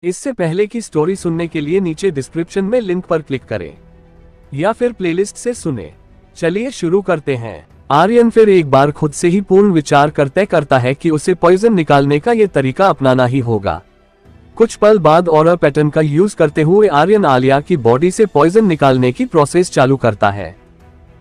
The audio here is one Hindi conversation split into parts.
इससे पहले की स्टोरी सुनने के लिए नीचे डिस्क्रिप्शन में लिंक पर क्लिक करें या फिर प्लेलिस्ट से सुने। चलिए शुरू करते हैं। आर्यन फिर एक बार खुद से ही पूर्ण विचार करता है कि उसे पॉइजन निकालने का ये तरीका अपनाना ही होगा। कुछ पल बाद ऑरा पैटर्न का यूज करते हुए आर्यन आलिया की बॉडी से पॉइजन निकालने की प्रोसेस चालू करता है,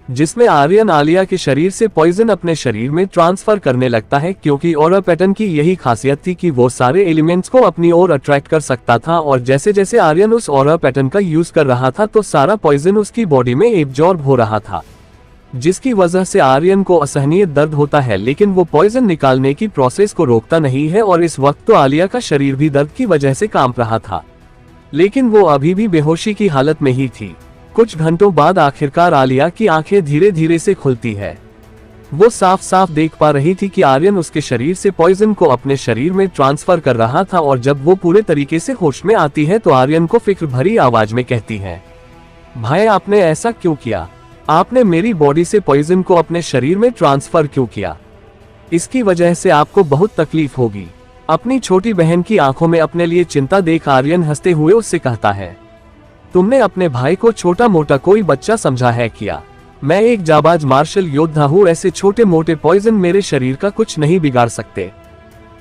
जिसमें आर्यन आलिया के शरीर से पॉइजन अपने शरीर में ट्रांसफर करने लगता है, क्योंकि ऑरा पैटर्न की यही खासियत थी कि वो सारे एलिमेंट्स को अपनी ओर अट्रैक्ट कर सकता था। और जैसे जैसे आर्यन उस ऑरा पैटर्न का यूज कर रहा था तो सारा पॉइजन उसकी बॉडी में एब्जॉर्ब हो रहा था, जिसकी वजह से आर्यन को असहनीय दर्द होता है। लेकिन वो पॉइजन निकालने की प्रोसेस को रोकता नहीं है और इस वक्त तो आलिया का शरीर भी दर्द की वजह से कांप रहा था, लेकिन वो अभी भी बेहोशी की हालत में ही थी। कुछ घंटों बाद आखिरकार आलिया की आंखें धीरे धीरे से खुलती है। वो साफ साफ देख पा रही थी कि आर्यन उसके शरीर से पॉइजन को अपने शरीर में ट्रांसफर कर रहा था। और जब वो पूरे तरीके से होश में आती है तो आर्यन को फिक्र भरी आवाज में कहती है, भाई आपने ऐसा क्यों किया? आपने मेरी बॉडी से पॉइजन को अपने शरीर में ट्रांसफर क्यों किया? इसकी वजह से आपको बहुत तकलीफ होगी। अपनी छोटी बहन की आंखों में अपने लिए चिंता देख आर्यन हंसते हुए उससे कहता है, तुमने अपने भाई को छोटा मोटा कोई बच्चा समझा है क्या? मैं एक जाबाज मार्शल योद्धा हूँ, ऐसे छोटे मोटे पॉइजन मेरे शरीर का कुछ नहीं बिगाड़ सकते।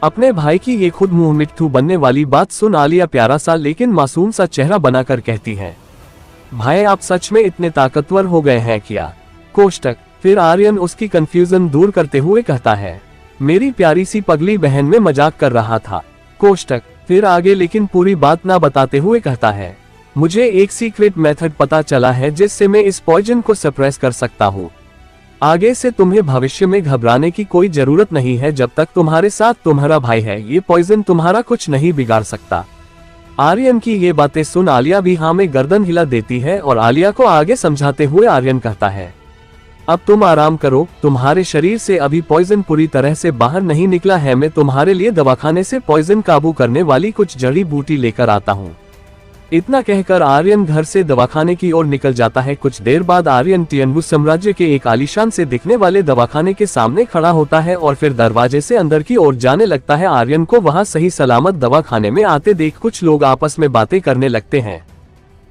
अपने भाई की ये खुद मुंह मिट्ठू बनने वाली बात सुन आलिया प्यारा सा लेकिन मासूम सा चेहरा बनाकर कहती है, भाई आप सच में इतने ताकतवर हो गए हैं क्या? कोष्टक। फिर आर्यन उसकी कंफ्यूजन दूर करते हुए कहता है, मेरी प्यारी सी पगली बहन में मजाक कर रहा था। कोष्टक। फिर आगे लेकिन पूरी बात ना बताते हुए कहता है, मुझे एक सीक्रेट मेथड पता चला है जिससे मैं इस पॉइजन को सप्रेस कर सकता हूँ। आगे से तुम्हें भविष्य में घबराने की कोई जरूरत नहीं है। जब तक तुम्हारे साथ तुम्हारा भाई है ये पॉइजन तुम्हारा कुछ नहीं बिगाड़ सकता। आर्यन की ये बातें सुन आलिया भी हाँ में गर्दन हिला देती है और आलिया को आगे समझाते हुए आर्यन कहता है, अब तुम आराम करो, तुम्हारे शरीर से अभी पॉइजन पूरी तरह से बाहर नहीं निकला है। मैं तुम्हारे लिए दवाखाने से पॉइजन काबू करने वाली कुछ जड़ी बूटी लेकर आता हूँ। इतना कहकर आर्यन घर से दवाखाने की ओर निकल जाता है। कुछ देर बाद आर्यन टियनवु साम्राज्य के एक आलीशान से दिखने वाले दवाखाने के सामने खड़ा होता है और फिर दरवाजे से अंदर की ओर जाने लगता है। आर्यन को वहां सही सलामत दवाखाने में आते देख कुछ लोग आपस में बातें करने लगते हैं।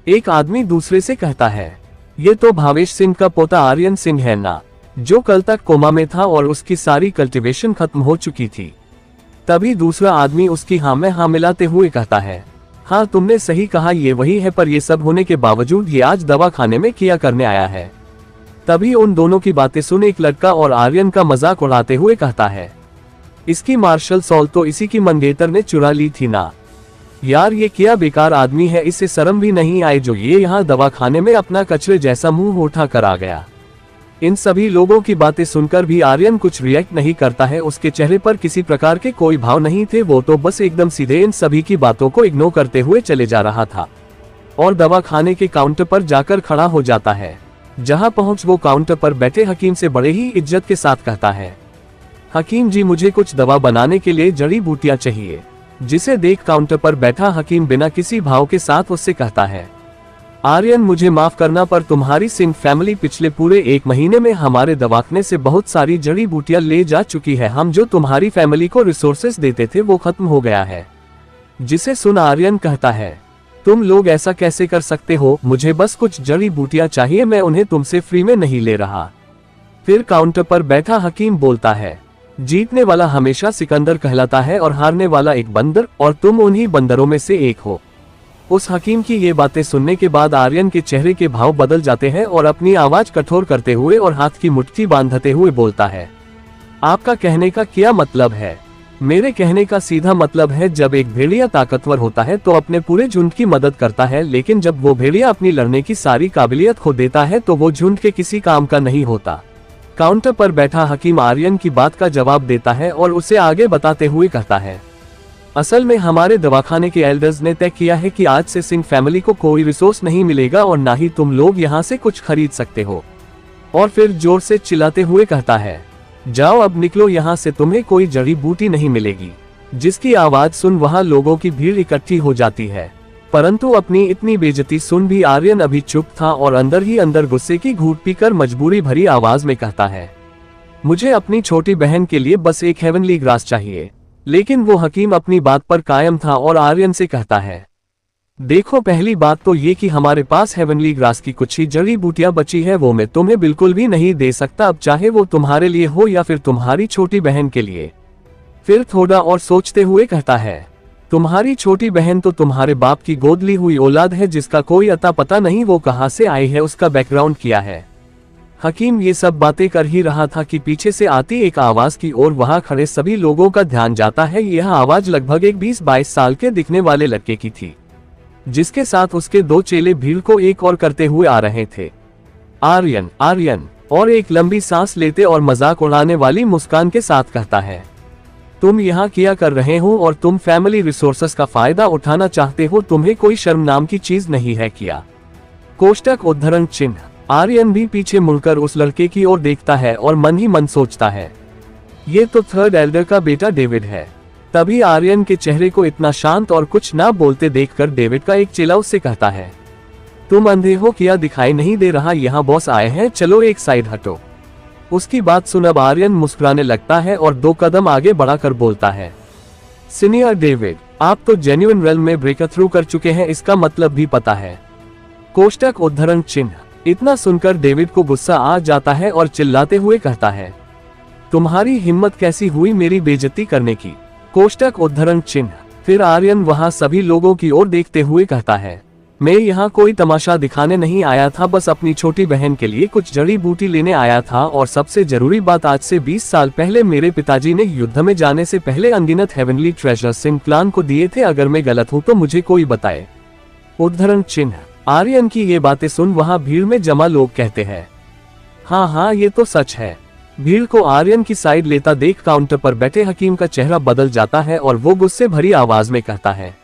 एक आदमी दूसरे से कहता है, ये तो भावेश सिंह का पोता आर्यन सिंह है ना, जो कल तक कोमा में था और उसकी सारी कल्टीवेशन खत्म हो चुकी थी। तभी दूसरा आदमी उसकी हाँ में हाँ मिलाते हुए कहता है, हाँ तुमने सही कहा, ये वही है, पर ये सब होने के बावजूद ये आज दवाखाने में किया करने आया है। तभी उन दोनों की बातें सुन एक लड़का और आर्यन का मजाक उड़ाते हुए कहता है, इसकी मार्शल सॉल तो इसी की मंगेतर ने चुरा ली थी ना यार, ये क्या बेकार आदमी है, इससे शर्म भी नहीं आए जो ये यहाँ दवाखाने में अपना कचरे जैसा मुंह उठा कर आ गया। इन सभी लोगों की बातें सुनकर भी आर्यन कुछ रिएक्ट नहीं करता है। उसके चेहरे पर किसी प्रकार के कोई भाव नहीं थे, वो तो बस एकदम सीधे इन सभी की बातों को इग्नोर करते हुए चले जा रहा था और दवाखाने के काउंटर पर जाकर खड़ा हो जाता है। जहां पहुंच वो काउंटर पर बैठे हकीम से बड़े ही इज्जत के साथ कहता है, हकीम जी मुझे कुछ दवा बनाने के लिए जड़ी बूटियां चाहिए। जिसे देख काउंटर पर बैठा हकीम बिना किसी भाव के साथ उससे कहता है, आर्यन मुझे माफ करना पर तुम्हारी सिंह फैमिली पिछले पूरे 1 महीने में हमारे दवाखाने से बहुत सारी जड़ी बूटियां ले जा चुकी है। हम जो तुम्हारी फैमिली को रिसोर्सेस देते थे वो खत्म हो गया है। जिसे सुन आर्यन कहता है, तुम लोग ऐसा कैसे कर सकते हो? मुझे बस कुछ जड़ी बूटियां चाहिए, मैं उन्हें तुमसे फ्री में नहीं ले रहा। फिर काउंटर पर बैठा हकीम बोलता है, जीतने वाला हमेशा सिकंदर कहलाता है और हारने वाला एक बंदर, और तुम उन्हीं बंदरों में से एक हो। उस हकीम की ये बातें सुनने के बाद आर्यन के चेहरे के भाव बदल जाते हैं और अपनी आवाज कठोर करते हुए और हाथ की मुट्ठी बांधते हुए बोलता है, आपका कहने का क्या मतलब है? मेरे कहने का सीधा मतलब है, जब एक भेड़िया ताकतवर होता है तो अपने पूरे झुंड की मदद करता है, लेकिन जब वो भेड़िया अपनी लड़ने की सारी काबिलियत खो देता है तो वो झुंड के किसी काम का नहीं होता। काउंटर पर बैठा हकीम आर्यन की बात का जवाब देता है और उसे आगे बताते हुए कहता है, असल में हमारे दवाखाने के एल्डर्स ने तय किया है कि आज से सिंह फैमिली को कोई रिसोर्स नहीं मिलेगा और ना ही तुम लोग यहाँ से कुछ खरीद सकते हो। और फिर जोर से चिल्लाते हुए कहता है, जाओ अब निकलो यहाँ से, तुम्हें कोई जड़ी बूटी नहीं मिलेगी। जिसकी आवाज सुन वहाँ लोगों की भीड़ इकट्ठी हो जाती है, परंतु अपनी इतनी बेइज्जती सुन भी आर्यन अभी चुप था और अंदर ही अंदर गुस्से की घूंट पीकर मजबूरी भरी आवाज में कहता है, मुझे अपनी छोटी बहन के लिए बस एक हेवनली ग्रास चाहिए। लेकिन वो हकीम अपनी बात पर कायम था और आर्यन से कहता है, देखो पहली बात तो ये कि हमारे पास हेवनली ग्रास की कुछ ही जड़ी बूटियां बची है, वो मैं तुम्हें बिल्कुल भी नहीं दे सकता, अब चाहे वो तुम्हारे लिए हो या फिर तुम्हारी छोटी बहन के लिए। फिर थोड़ा और सोचते हुए कहता है, तुम्हारी छोटी बहन तो तुम्हारे बाप की गोद ली हुई औलाद है जिसका कोई अता पता नहीं वो कहाँ से आई है, उसका बैकग्राउंड क्या है। हकीम ये सब बातें कर ही रहा था कि पीछे से आती एक आवाज की ओर वहां खड़े सभी लोगों का ध्यान जाता है। यह आवाज लगभग एक 20-22 साल के दिखने वाले लड़के की थी, जिसके साथ उसके 2 चेले भीड़ को एक और करते हुए आ रहे थे। आर्यन आर्यन, और एक लंबी सांस लेते और मजाक उड़ाने वाली मुस्कान के साथ कहता है, तुम यहाँ क्या कर रहे हो और तुम फैमिली रिसोर्सेस का फायदा उठाना चाहते हो, तुम्हें कोई शर्म नाम की चीज नहीं है क्या। कोष्टक उद्धरण चिन्ह। आर्यन भी पीछे मुड़कर उस लड़के की ओर देखता है और मन ही मन सोचता है, ये तो थर्ड एल्डर का बेटा डेविड है। तभी आर्यन के चेहरे को इतना शांत और कुछ ना बोलते देखकर डेविड का एक चेला उससे कहता है, तुम अंधे हो क्या, दिखाई नहीं दे रहा यहाँ बॉस आए हैं, चलो एक साइड हटो। उसकी बात सुन अब आर्यन मुस्कुराने लगता है और 2 कदम आगे बढ़ाकर बोलता है, सीनियर डेविड, आप तो जेन्युइन रेल्म में ब्रेक थ्रू कर चुके हैं, इसका मतलब भी पता है। कोष्टक उद्धरण चिन्ह। इतना सुनकर डेविड को गुस्सा आ जाता है और चिल्लाते हुए कहता है, तुम्हारी हिम्मत कैसी हुई मेरी बेइज्जती करने की। कोष्टक उद्धरण चिन्ह। फिर आर्यन वहां सभी लोगों की ओर देखते हुए कहता है, मैं यहाँ कोई तमाशा दिखाने नहीं आया था, बस अपनी छोटी बहन के लिए कुछ जड़ी बूटी लेने आया था। और सबसे जरूरी बात, आज से 20 साल पहले मेरे पिताजी ने युद्ध में जाने से पहले अनगिनत हेवनली ट्रेजर सिंह क्लान को दिए थे, अगर मैं गलत हूँ तो मुझे कोई बताए। उद्धरण चिन्ह। आर्यन की ये बातें सुन वहां भीड़ में जमा लोग कहते हैं, हाँ हाँ ये तो सच है। भीड़ को आर्यन की साइड लेता देख काउंटर पर बैठे हकीम का चेहरा बदल जाता है और वो गुस्से भरी आवाज में कहता है,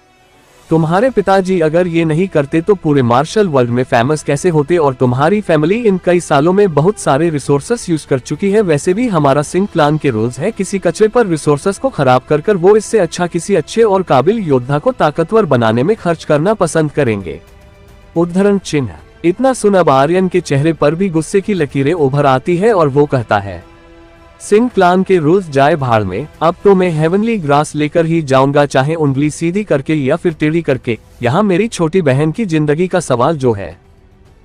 तुम्हारे पिताजी अगर ये नहीं करते तो पूरे मार्शल वर्ल्ड में फेमस कैसे होते, और तुम्हारी फैमिली इन कई सालों में बहुत सारे रिसोर्सेस यूज कर चुकी है। वैसे भी हमारा सिंह क्लान के रूल्स है, किसी कचरे पर रिसोर्सेस को खराब कर वो इससे अच्छा किसी अच्छे और काबिल योद्धा को ताकतवर बनाने में खर्च करना पसंद करेंगे। उद्धरण चिन्ह। इतना सुन अब आर्यन के चेहरे पर भी गुस्से की लकीरें उभर आती है और वो कहता है, सिंह क्लान के रूल्स जाए भाड़ में, अब तो मैं हेवनली ग्रास लेकर ही जाऊंगा, चाहे उंगली सीधी करके या फिर टेढ़ी करके। यहाँ मेरी छोटी बहन की जिंदगी का सवाल जो है।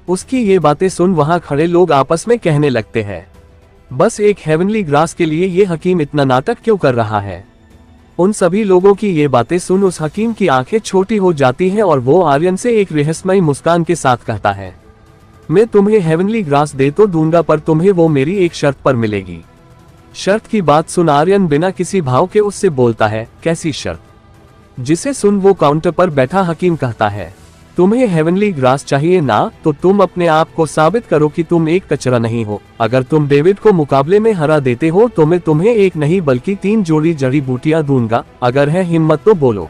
उसकी ये बातें सुन वहां खड़े लोग आपस में कहने लगते हैं, बस एक हेवनली ग्रास के लिए ये हकीम इतना नाटक क्यों कर रहा है। उन सभी लोगों की ये बातें सुन उस हकीम की आंखें छोटी हो जाती हैं और वो आर्यन से एक रहस्यमयी मुस्कान के साथ कहता है, मैं तुम्हें हेवनली ग्रास दे तो दूंगा, पर तुम्हें वो मेरी एक शर्त पर मिलेगी। शर्त की बात सुन आर्यन बिना किसी भाव के उससे बोलता है, कैसी शर्त। जिसे सुन वो काउंटर पर बैठा हकीम कहता है, तुम्हें हेवनली ग्रास चाहिए ना, तो तुम अपने आप को साबित करो कि तुम एक कचरा नहीं हो। अगर तुम डेविड को मुकाबले में हरा देते हो तो मैं तुम्हें एक नहीं बल्कि 3 जोड़ी जड़ी बूटियां दूंगा, अगर है हिम्मत तो बोलो।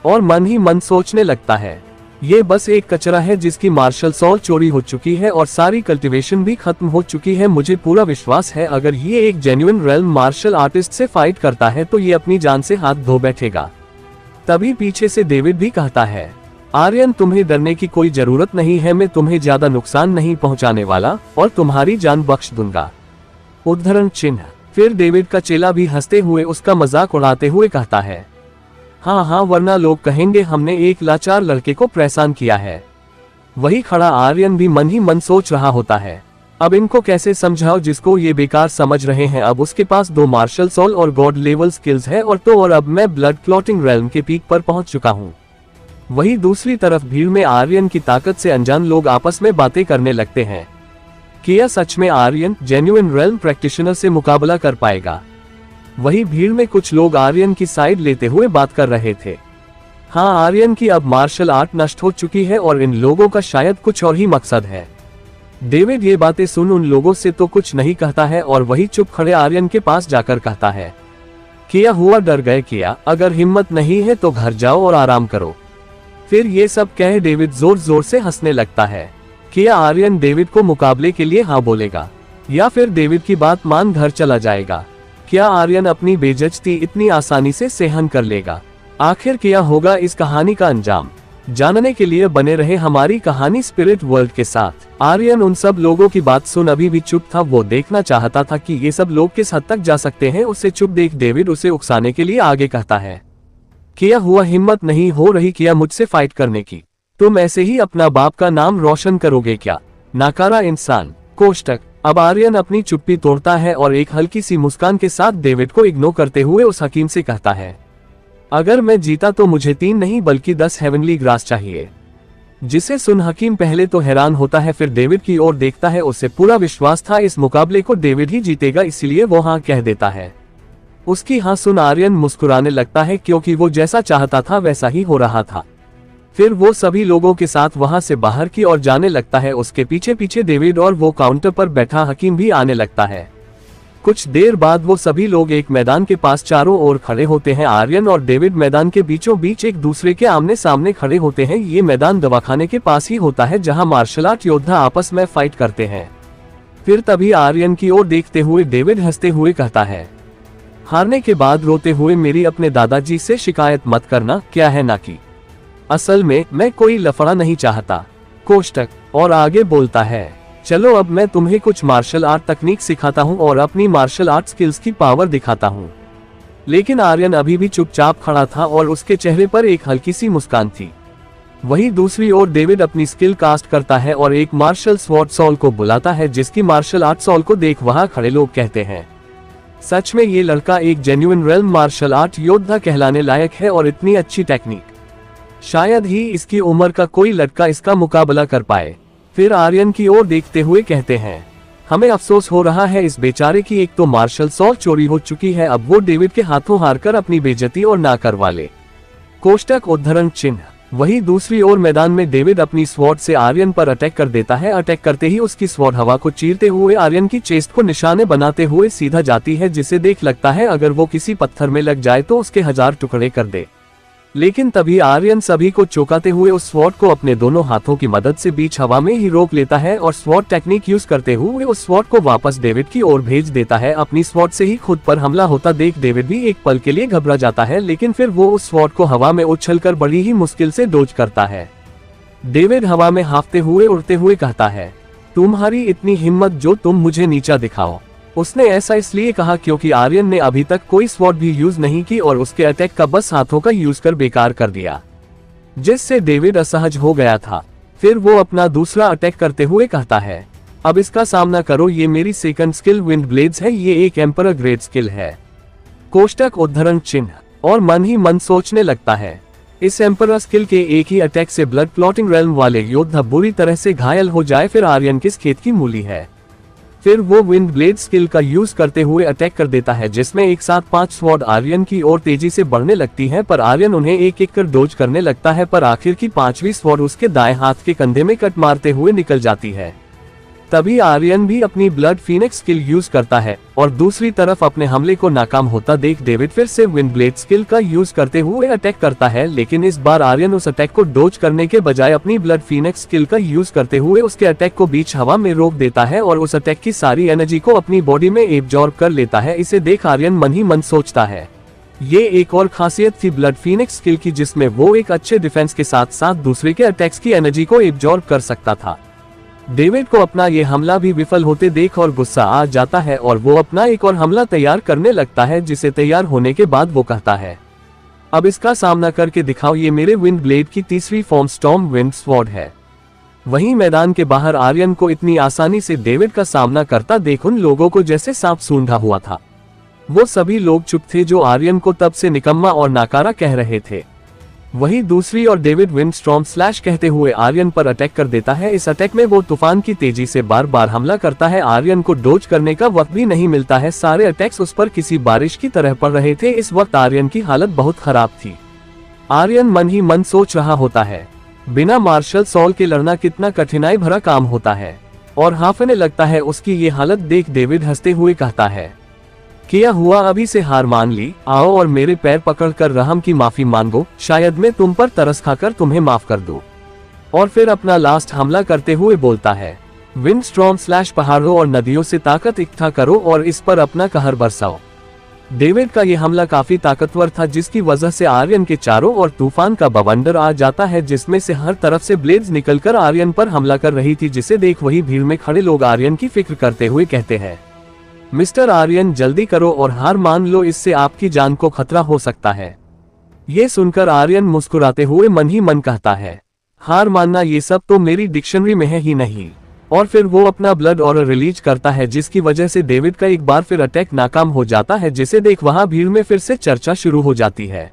और मन ही मन सोचने लगता है, ये बस एक कचरा है जिसकी मार्शल सॉल चोरी हो चुकी है और सारी कल्टीवेशन भी खत्म हो चुकी है। मुझे पूरा विश्वास है अगर ये एक जेन्युइन रेल्म मार्शल आर्टिस्ट से फाइट करता है तो ये अपनी जान से हाथ धो बैठेगा। तभी पीछे से डेविड भी कहता है, आर्यन तुम्हें डरने की कोई जरूरत नहीं है, मैं तुम्हें ज्यादा नुकसान नहीं पहुंचाने वाला और तुम्हारी जान बख्श दूंगा। उद्धरण चिन्ह। फिर डेविड का चेला भी हंसते हुए उसका मजाक उड़ाते हुए कहता है, हाँ, वरना लोग कहेंगे हमने एक लाचार लड़के को परेशान किया है। वही खड़ा आर्यन भी मन ही मन सोच रहा होता है, अब इनको कैसे समझाओ जिसको ये बेकार समझ रहे हैं। अब उसके पास 2 मार्शल सॉल और गॉड लेवल स्किल्स है और अब मैं ब्लड क्लॉटिंग रेल्म के पीक पर पहुंच चुका हूँ। वही दूसरी तरफ भीड़ में आर्यन की ताकत से अनजान लोग आपस में बातें करने लगते हैं, क्या सच में आर्यन जेन्युइन रेल्म प्रैक्टिशनर से मुकाबला कर पाएगा। वही भीड़ में कुछ लोग आर्यन की साइड लेते हुए बात कर रहे थे, हाँ आर्यन की अब मार्शल आर्ट नष्ट हो चुकी है और इन लोगों का शायद कुछ और ही मकसद है। डेविड ये बातें सुन उन लोगों से तो कुछ नहीं कहता है और वही चुप खड़े आर्यन के पास जाकर कहता है, क्या हुआ, डर गए क्या, अगर हिम्मत नहीं है तो घर जाओ और आराम करो। फिर ये सब कह डेविड जोर जोर से हंसने लगता है। क्या आर्यन डेविड को मुकाबले के लिए हाँ बोलेगा या फिर डेविड की बात मान घर चला जाएगा। क्या आर्यन अपनी बेइज्जती इतनी आसानी से सहन कर लेगा। आखिर क्या होगा इस कहानी का अंजाम। जानने के लिए बने रहे हमारी कहानी स्पिरिट वर्ल्ड के साथ। आर्यन उन सब लोगों की बात सुन अभी भी चुप था। वो देखना चाहता था कि ये सब लोग किस हद तक जा सकते हैं। उसे चुप देख डेविड उसे उकसाने के लिए आगे कहता है, क्या हुआ, हिम्मत नहीं हो रही क्या मुझसे फाइट करने की? तुम ऐसे ही अपना बाप का नाम रोशन करोगे क्या, नाकारा इंसान। कोष्टक। अब आर्यन अपनी चुप्पी तोड़ता है और एक हल्की सी मुस्कान के साथ डेविड को इग्नोर करते हुए उस हकीम से कहता है, अगर मैं जीता तो मुझे 3 नहीं बल्कि 10 हेवनली ग्रास चाहिए। जिसे सुन हकीम पहले तो हैरान होता है, फिर डेविड की ओर देखता है। उसे पूरा विश्वास था इस मुकाबले को डेविड ही जीतेगा, इसलिए वो हाँ कह देता है। उसकी हाँ सुन आर्यन मुस्कुराने लगता है, क्योंकि वो जैसा चाहता था वैसा ही हो रहा था। फिर वो सभी लोगों के साथ वहां से बाहर की ओर जाने लगता है। उसके पीछे पीछे डेविड और वो काउंटर पर बैठा हकीम भी आने लगता है। कुछ देर बाद वो सभी लोग एक मैदान के पास चारों ओर खड़े होते हैं। आर्यन और डेविड मैदान के बीचों बीच एक दूसरे के आमने सामने खड़े होते हैं। ये मैदान दवाखाने के पास ही होता है जहां मार्शल आर्ट योद्धा आपस में फाइट करते हैं। फिर तभी आर्यन की ओर देखते हुए डेविड हंसते हुए कहता है, हारने के बाद रोते हुए मेरी अपने दादाजी से शिकायत मत करना, क्या है ना कि असल में मैं कोई लफड़ा नहीं चाहता। कोष्टक। और आगे बोलता है, चलो अब मैं तुम्हें कुछ मार्शल आर्ट तकनीक सिखाता हूँ और अपनी मार्शल आर्ट स्किल्स की पावर दिखाता हूँ। लेकिन आर्यन अभी भी चुपचाप खड़ा था और उसके चेहरे पर एक हल्की सी मुस्कान थी। वहीं दूसरी ओर डेविड अपनी स्किल कास्ट करता है और एक मार्शल स्वॉर्ड सॉल को बुलाता है, जिसकी मार्शल आर्ट सॉल को देख वहां खड़े लोग कहते हैं, सच में ये लड़का एक जेन्युइन रेल्म मार्शल आर्ट योद्धा कहलाने लायक है और इतनी अच्छी टेक्निक शायद ही इसकी उम्र का कोई लड़का इसका मुकाबला कर पाए। फिर आर्यन की ओर देखते हुए कहते हैं, हमें अफसोस हो रहा है इस बेचारे की एक तो मार्शल सॉल चोरी हो चुकी है, अब वो डेविड के हाथों हारकर अपनी बेइज्जती और ना करवा ले। कोष्टक उद्धरण चिन्ह। वही दूसरी ओर मैदान में डेविड अपनी स्वॉर्ड से आर्यन पर अटैक कर देता है। अटैक करते ही उसकी स्वॉर्ड हवा को चीरते हुए आर्यन की चेस्ट को निशाने बनाते हुए सीधा जाती है, जिसे देख लगता है अगर वो किसी पत्थर में लग जाए तो उसके 1000 टुकड़े कर दे। लेकिन तभी आर्यन सभी को चौंकाते हुए उस स्वॉर्ड को अपने दोनों हाथों की मदद से बीच हवा में ही रोक लेता है और स्वॉर्ड टेक्निक यूज करते हुए उस स्वॉर्ड को वापस डेविड की ओर भेज देता है। अपनी स्वॉर्ड से ही खुद पर हमला होता देख डेविड भी एक पल के लिए घबरा जाता है, लेकिन फिर वो उस स्वॉर्ड को हवा में उछलकर बड़ी ही मुश्किल से डोज करता है। डेविड हवा में हाँफते हुए उड़ते हुए कहता है, तुम्हारी इतनी हिम्मत जो तुम मुझे नीचा दिखाओ। उसने ऐसा इसलिए कहा क्योंकि आर्यन ने अभी तक कोई स्वॉर्ड भी यूज नहीं की और उसके अटैक का बस हाथों का यूज कर बेकार कर दिया, जिससे डेविड असहज हो गया था। फिर वो अपना दूसरा अटैक करते हुए कहता है, अब इसका सामना करो, ये मेरी सेकंड स्किल विंड ब्लेड्स है, ये एक एम्परर ग्रेड स्किल है। कोष्टक उद्धरण चिन्ह। और मन ही मन सोचने लगता है, इस एम्परर स्किल के एक ही अटैक से ब्लड क्लॉटिंग रेल्म वाले योद्धा बुरी तरह से घायल हो जाए, फिर आर्यन किस खेत की मूली है। फिर वो विंड ब्लेड स्किल का यूज करते हुए अटैक कर देता है, जिसमें एक साथ 5 स्वॉर्ड आर्यन की ओर तेजी से बढ़ने लगती हैं, पर आर्यन उन्हें एक एक कर डोज करने लगता है, पर आखिर की 5वीं स्वॉर्ड उसके दाएं हाथ के कंधे में कट मारते हुए निकल जाती है। तभी आर्यन भी अपनी ब्लड फीनिक्स स्किल यूज करता है और दूसरी तरफ अपने हमले को नाकाम होता देख डेविड फिर से विंड ब्लेड स्किल का यूज करते हुए अटैक करता है, लेकिन इस बार आर्यन उस अटैक को डोज करने के बजाय अपनी ब्लड फीनिक्स स्किल का यूज करते हुए उसके अटैक को बीच हवा में रोक देता है और उस अटैक की सारी एनर्जी को अपनी बॉडी में एब्जॉर्ब कर लेता है। इसे देख आर्यन मन ही मन सोचता है, ये एक और खासियत थी ब्लड फीनिक्स स्किल की, जिसमें वो एक अच्छे डिफेंस के साथ साथ दूसरे के अटैक्स की एनर्जी को एब्जॉर्ब कर सकता था। डेविड को अपना ये हमला भी विफल होते देख और गुस्सा आ जाता है और वो अपना एक और हमला तैयार करने लगता है, जिसे तैयार होने के बाद वो कहता है, अब इसका सामना करके दिखाओ, ये मेरे विंड ब्लेड की तीसरी फॉर्म स्टॉर्म विंड स्वॉर्ड है। वहीं मैदान के बाहर आर्यन को इतनी आसानी से डेविड का सामना करता देख उन लोगों को जैसे सांप सूंघा हुआ था। वो सभी लोग चुप थे जो आर्यन को तब से निकम्मा और नाकारा कह रहे थे। वहीं दूसरी ओर डेविड विंड स्टॉर्म स्लैश कहते हुए आर्यन पर अटैक कर देता है। इस अटैक में वो तूफान की तेजी से बार बार हमला करता है। आर्यन को डोज करने का वक्त भी नहीं मिलता है, सारे अटैक्स उस पर किसी बारिश की तरह पड़ रहे थे। इस वक्त आर्यन की हालत बहुत खराब थी। आर्यन मन ही मन सोच रहा होता है, बिना मार्शल सॉल के लड़ना कितना कठिनाई भरा काम होता है, और हांफने लगता है। उसकी ये हालत देख डेविड हंसते हुए कहता है, क्या हुआ, अभी से हार मान ली? आओ और मेरे पैर पकड़कर रहम की माफी मांगो, शायद मैं तुम पर तरस खाकर तुम्हें माफ कर दूं। और फिर अपना लास्ट हमला करते हुए बोलता है, विंड स्टॉर्म स्लैश पहाड़ों और नदियों से ताकत इकट्ठा करो और इस पर अपना कहर बरसाओ। डेविड का यह हमला काफी ताकतवर था, जिसकी वजह से आर्यन के चारों ओर तूफान का बवंडर आ जाता है, जिसमें से हर तरफ से ब्लेड्स निकलकर आर्यन पर हमला कर रही थी, जिसे देख वही भीड़ में खड़े लोग आर्यन की फिक्र करते हुए कहते हैं, मिस्टर आर्यन जल्दी करो और हार मान लो, इससे आपकी जान को खतरा हो सकता है। ये सुनकर आर्यन मुस्कुराते हुए मन ही मन कहता है, हार मानना ये सब तो मेरी डिक्शनरी में है ही नहीं। और फिर वो अपना ब्लड ऑरर रिलीज करता है, जिसकी वजह से डेविड का एक बार फिर अटैक नाकाम हो जाता है, जिसे देख वहां भीड़ में फिर से चर्चा शुरू हो जाती है।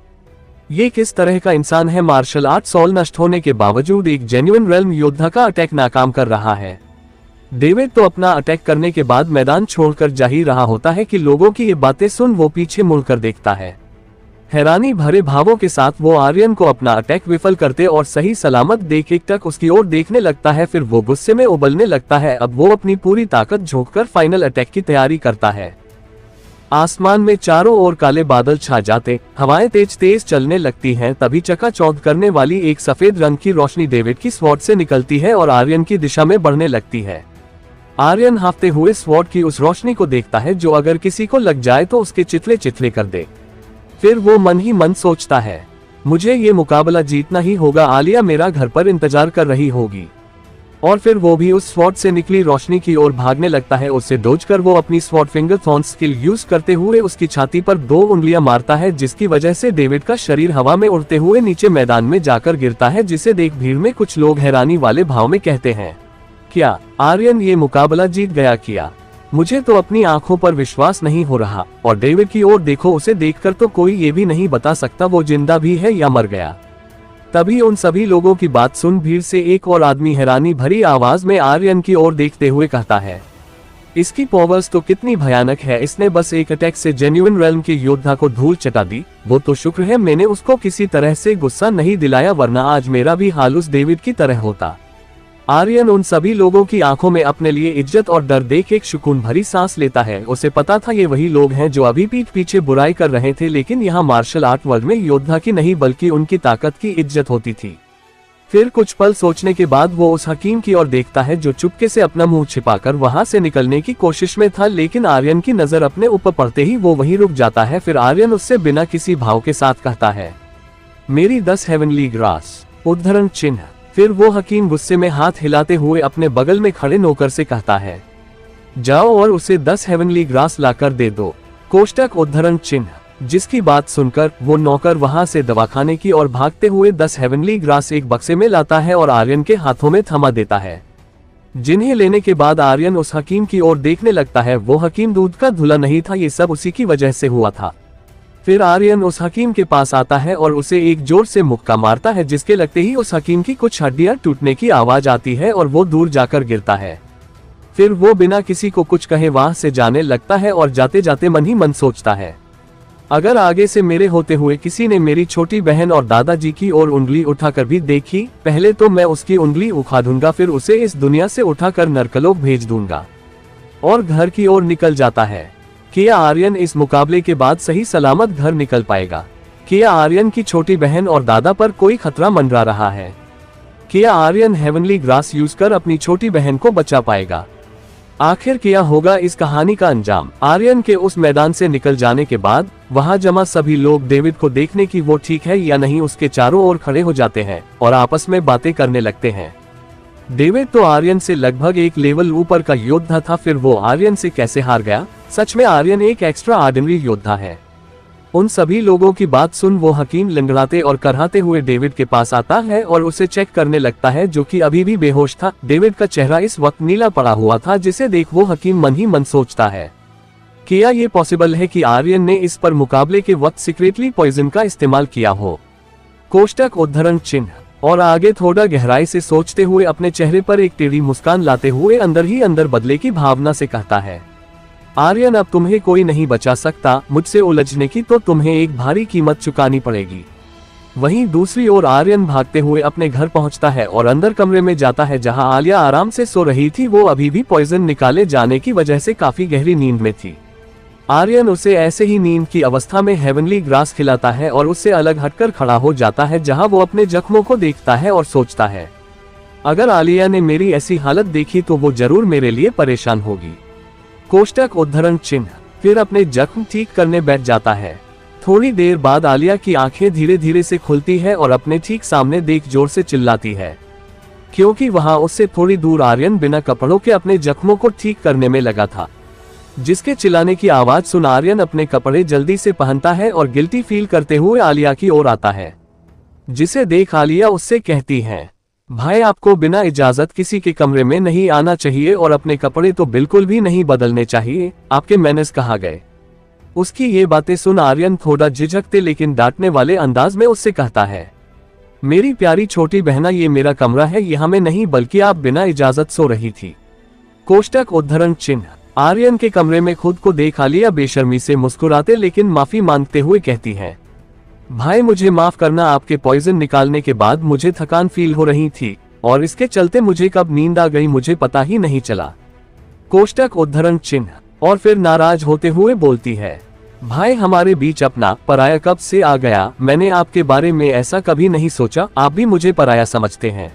ये किस तरह का इंसान है, मार्शल आर्ट सॉल नष्ट होने के बावजूद एक जेन्युइन रेल्म योद्धा का अटैक नाकाम कर रहा है। डेविड तो अपना अटैक करने के बाद मैदान छोड़कर जा ही रहा होता है कि लोगों की ये बातें सुन वो पीछे मुड़कर देखता है। हैरानी भरे भावों के साथ वो आर्यन को अपना अटैक विफल करते और सही सलामत देख एकटक उसकी ओर देखने लगता है। फिर वो गुस्से में उबलने लगता है। अब वो अपनी पूरी ताकत झोंककर फाइनल अटैक की तैयारी करता है। आसमान में चारों ओर काले बादल छा जाते, हवाएं तेज तेज चलने लगती हैं। तभी चकाचौंध करने वाली एक सफेद रंग की रोशनी डेविड की स्वॉर्ड से निकलती है और आर्यन की दिशा में बढ़ने लगती है। आर्यन हाफते हुए स्वॉर्ड की उस रोशनी को देखता है जो अगर किसी को लग जाए तो उसके चिथले चिथले कर दे। फिर वो मन ही मन सोचता है, मुझे ये मुकाबला जीतना ही होगा, आलिया मेरा घर पर इंतजार कर रही होगी। और फिर वो भी उस स्वॉर्ड से निकली रोशनी की ओर भागने लगता है। उससे डोजकर वो अपनी sword finger thorn skill use करते हुए उसकी छाती पर 2 उंगलियां मारता है, जिसकी वजह से डेविड का शरीर हवा में उड़ते हुए नीचे मैदान में जाकर गिरता है, जिसे देख भीड़ में कुछ लोग हैरानी वाले भाव में कहते हैं, क्या आर्यन ये मुकाबला जीत गया? किया मुझे तो अपनी आंखों पर विश्वास नहीं हो रहा। और डेविड की ओर देखो, उसे देखकर तो कोई ये भी नहीं बता सकता वो जिंदा भी है या मर गया। तभी उन सभी लोगों की बात सुन भीड़ से एक और आदमी हैरानी भरी आवाज में आर्यन की ओर देखते हुए कहता है, इसकी पावर्स तो कितनी भयानक है, इसने बस एक अटैक से जेन्युइन रेल्म के योद्धा को धूल चटा दी। वो तो शुक्र है मैंने उसको किसी तरह से गुस्सा नहीं दिलाया, वरना आज मेरा भी हाल उस डेविड की तरह होता। आर्यन उन सभी लोगों की आंखों में अपने लिए इज्जत और डर देख एक सुकून भरी सांस लेता है। उसे पता था ये वही लोग हैं जो अभी पीठ पीछे बुराई कर रहे थे, लेकिन यहाँ मार्शल आर्ट वर्ल्ड में योद्धा की नहीं बल्कि उनकी ताकत की इज्जत होती थी। फिर कुछ पल सोचने के बाद वो उस हकीम की ओर देखता है जो चुपके से अपना मुंह छिपाकर वहां से निकलने की कोशिश में था, लेकिन आर्यन की नजर अपने ऊपर पड़ते ही वो वहीं रुक जाता है। फिर आर्यन उससे बिना किसी भाव के साथ कहता है, मेरी 10 हेवनली ग्रास उद्धरण चिन्ह। फिर वो हकीम गुस्से में हाथ हिलाते हुए अपने बगल में खड़े नौकर से कहता है, जाओ और उसे 10 हेवनली ग्रास लाकर दे दो, कोष्टक उद्धरण चिन्ह। जिसकी बात सुनकर वो नौकर वहां से दवाखाने की ओर भागते हुए 10 हेवनली ग्रास एक बक्से में लाता है और आर्यन के हाथों में थमा देता है। जिन्हें लेने के बाद आर्यन उस हकीम की ओर देखने लगता है। वो हकीम दूध का धुला नहीं था, ये सब उसी की वजह से हुआ था। फिर आर्यन उस हकीम के पास आता है और उसे एक जोर से मुक्का मारता है, जिसके लगते ही उस हकीम की कुछ हड्डियां टूटने की आवाज आती है और वो दूर जाकर गिरता है। फिर वो बिना किसी को कुछ कहे वहां से जाने लगता है और जाते जाते मन ही मन सोचता है, अगर आगे से मेरे होते हुए किसी ने मेरी छोटी बहन और दादाजी की ओर उंगली उठाकर भी देखी, पहले तो मैं उसकी उंगली उखा दूंगा, फिर उसे इस दुनिया से उठाकर नरकलोक भेज दूंगा। और घर की ओर निकल जाता है। क्या आर्यन इस मुकाबले के बाद सही सलामत घर निकल पाएगा? क्या आर्यन की छोटी बहन और दादा पर कोई खतरा मंडरा रहा है? क्या आर्यन हेवनली ग्रास यूज कर अपनी छोटी बहन को बचा पाएगा? आखिर क्या होगा इस कहानी का अंजाम? आर्यन के उस मैदान से निकल जाने के बाद वहां जमा सभी लोग डेविड को देखने की वो ठीक है या नहीं उसके चारों ओर खड़े हो जाते हैं और आपस में बातें करने लगते हैं। डेविड तो आर्यन से लगभग एक लेवल ऊपर का योद्धा था, फिर वो आर्यन से कैसे हार गया? सच में आर्यन एक एक्स्ट्रा ऑर्डिनरी योद्धा है। उन सभी लोगों की बात सुन वो हकीम लंगड़ाते और कराहते हुए डेविड के पास आता है और उसे चेक करने लगता है, जो कि अभी भी बेहोश था। डेविड का चेहरा इस वक्त नीला पड़ा हुआ था, जिसे देख वो हकीम मन ही मन सोचता है, क्या ये पॉसिबल है कि आर्यन ने इस पर मुकाबले के वक्त सीक्रेटली पॉइजन का इस्तेमाल किया हो? कोष्टक उद्धरण चिन्ह। और आगे थोड़ा गहराई से सोचते हुए अपने चेहरे पर एक टेढ़ी मुस्कान लाते हुए अंदर ही अंदर बदले की भावना से कहता है, आर्यन अब तुम्हें कोई नहीं बचा सकता, मुझसे उलझने की तो तुम्हें एक भारी कीमत चुकानी पड़ेगी। वहीं दूसरी ओर आर्यन भागते हुए अपने घर पहुंचता है और अंदर कमरे में जाता है जहां आलिया आराम से सो रही थी। वो अभी भी पॉइजन निकाले जाने की वजह से काफी गहरी नींद में थी। आर्यन उसे ऐसे ही नींद की अवस्था में हेवनली ग्रास खिलाता है और उससे अलग हटकर खड़ा हो जाता है, जहां वो अपने जख्मों को देखता है और सोचता है, अगर आलिया ने मेरी ऐसी हालत देखी तो वो जरूर मेरे लिए परेशान होगी। कोष्टक उद्धरण चिन्ह। फिर अपने जख्म ठीक करने बैठ जाता है। थोड़ी देर बाद आलिया की आंखें धीरे धीरे से खुलती है और अपने ठीक सामने देख जोर से चिल्लाती है, क्योंकि वहां उससे थोड़ी दूर आर्यन बिना कपड़ों के अपने जख्मों को ठीक करने में लगा था। जिसके चिल्लाने की आवाज सुन आर्यन अपने कपड़े जल्दी से पहनता है और गिल्टी फील करते हुए आलिया की ओर आता है, जिसे देख आलिया उससे कहती है, भाई आपको बिना इजाजत किसी के कमरे में नहीं आना चाहिए और अपने कपड़े तो बिल्कुल भी नहीं बदलने चाहिए, आपके मैनर्स कहाँ गए। उसकी ये बातें सुन आर्यन थोड़ा झिझकते लेकिन डांटने वाले अंदाज में उससे कहता है, मेरी प्यारी छोटी बहना, ये मेरा कमरा है, यहाँ में नहीं बल्कि आप बिना इजाजत सो रही थी। कोष्टक उद्धरण चिन्ह। आर्यन के कमरे में खुद को देख आलिया बेशर्मी से मुस्कुराते लेकिन माफी मांगते हुए कहती है, भाई मुझे माफ करना, आपके पॉइजन निकालने के बाद मुझे थकान फील हो रही थी और इसके चलते मुझे कब नींद आ गई मुझे पता ही नहीं चला। कोष्टक उद्धरण चिन्ह। और फिर नाराज होते हुए बोलती है, भाई हमारे बीच अपना पराया कब से आ गया, मैंने आपके बारे में ऐसा कभी नहीं सोचा, आप भी मुझे पराया समझते हैं।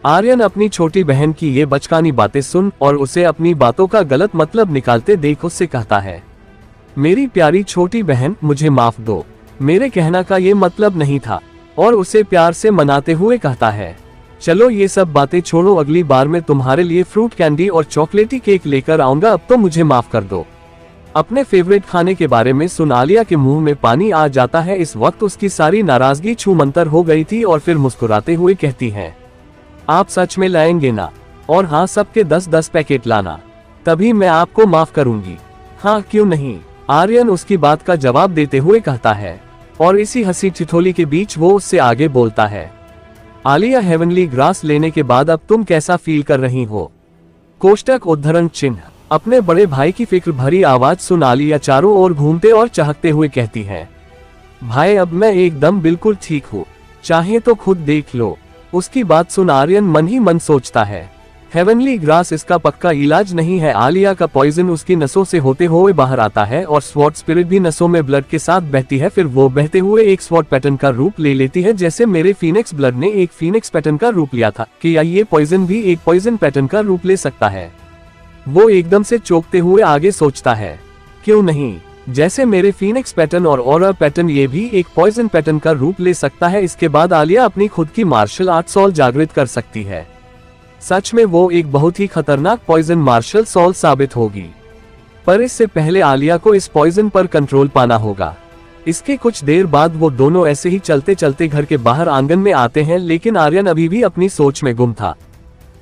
आर्यन अपनी छोटी बहन की ये बचकानी बातें सुन और उसे अपनी बातों का गलत मतलब निकालते देख उससे कहता है, मेरी प्यारी छोटी बहन, मुझे माफ दो, मेरे कहना का ये मतलब नहीं था। और उसे प्यार से मनाते हुए कहता है, चलो ये सब बातें छोड़ो, अगली बार मैं तुम्हारे लिए फ्रूट कैंडी और चॉकलेटी केक लेकर आऊंगा, अब तो मुझे माफ कर दो। अपने फेवरेट खाने के बारे में सुन आलिया के मुंह में पानी आ जाता है। इस वक्त उसकी सारी नाराजगी छूमंतर हो गई थी और फिर मुस्कुराते हुए कहती है, आप सच में लाएंगे ना? और हाँ, सबके 10-10 पैकेट लाना, तभी मैं आपको माफ करूंगी। हाँ क्यों नहीं, आर्यन उसकी बात का जवाब देते हुए कहता है। और इसी हंसी ठिठोली के बीच वो उससे आगे बोलता है, आलिया हेवनली ग्रास लेने के बाद अब तुम कैसा फील कर रही हो। कोष्टक उद्धरण चिन्ह। अपने बड़े भाई की फिक्र भरी आवाज सुन आलिया चारों ओर घूमते और चाहते हुए कहती है, भाई अब मैं एकदम बिल्कुल ठीक हूँ, चाहे तो खुद देख लो। उसकी बात सुन आर्यन मन ही मन सोचता है, हेवनली ग्रास इसका पक्का इलाज नहीं है। आलिया का पॉइजन उसकी नसों से होते हुए बाहर आता है और स्वॉट स्पिरिट भी नसों में ब्लड के साथ बहती है। फिर वो बहते हुए एक स्वॉट पैटर्न का रूप ले लेती है, जैसे मेरे फीनिक्स ब्लड ने एक फीनिक्स पैटर्न का रूप लिया था, कि या ये पॉइजन भी एक पॉइजन पैटर्न का रूप ले सकता है। वो एकदम से चौंकते हुए आगे सोचता है, क्यों नहीं, जैसे मेरे फीनिक्स पैटर्न और ऑरा पैटर्न ये भी एक पॉइजन पैटर्न का रूप ले सकता है। इसके बाद आलिया अपनी खुद की मार्शल आर्ट सोल जागृत कर सकती है। सच में वो एक बहुत ही खतरनाक पॉइजन मार्शल सोल साबित होगी, पर इससे पहले आलिया को इस पॉइजन पर कंट्रोल पाना होगा। इसके कुछ देर बाद वो दोनों ऐसे ही चलते चलते घर के बाहर आंगन में आते हैं, लेकिन आर्यन अभी भी अपनी सोच में गुम था।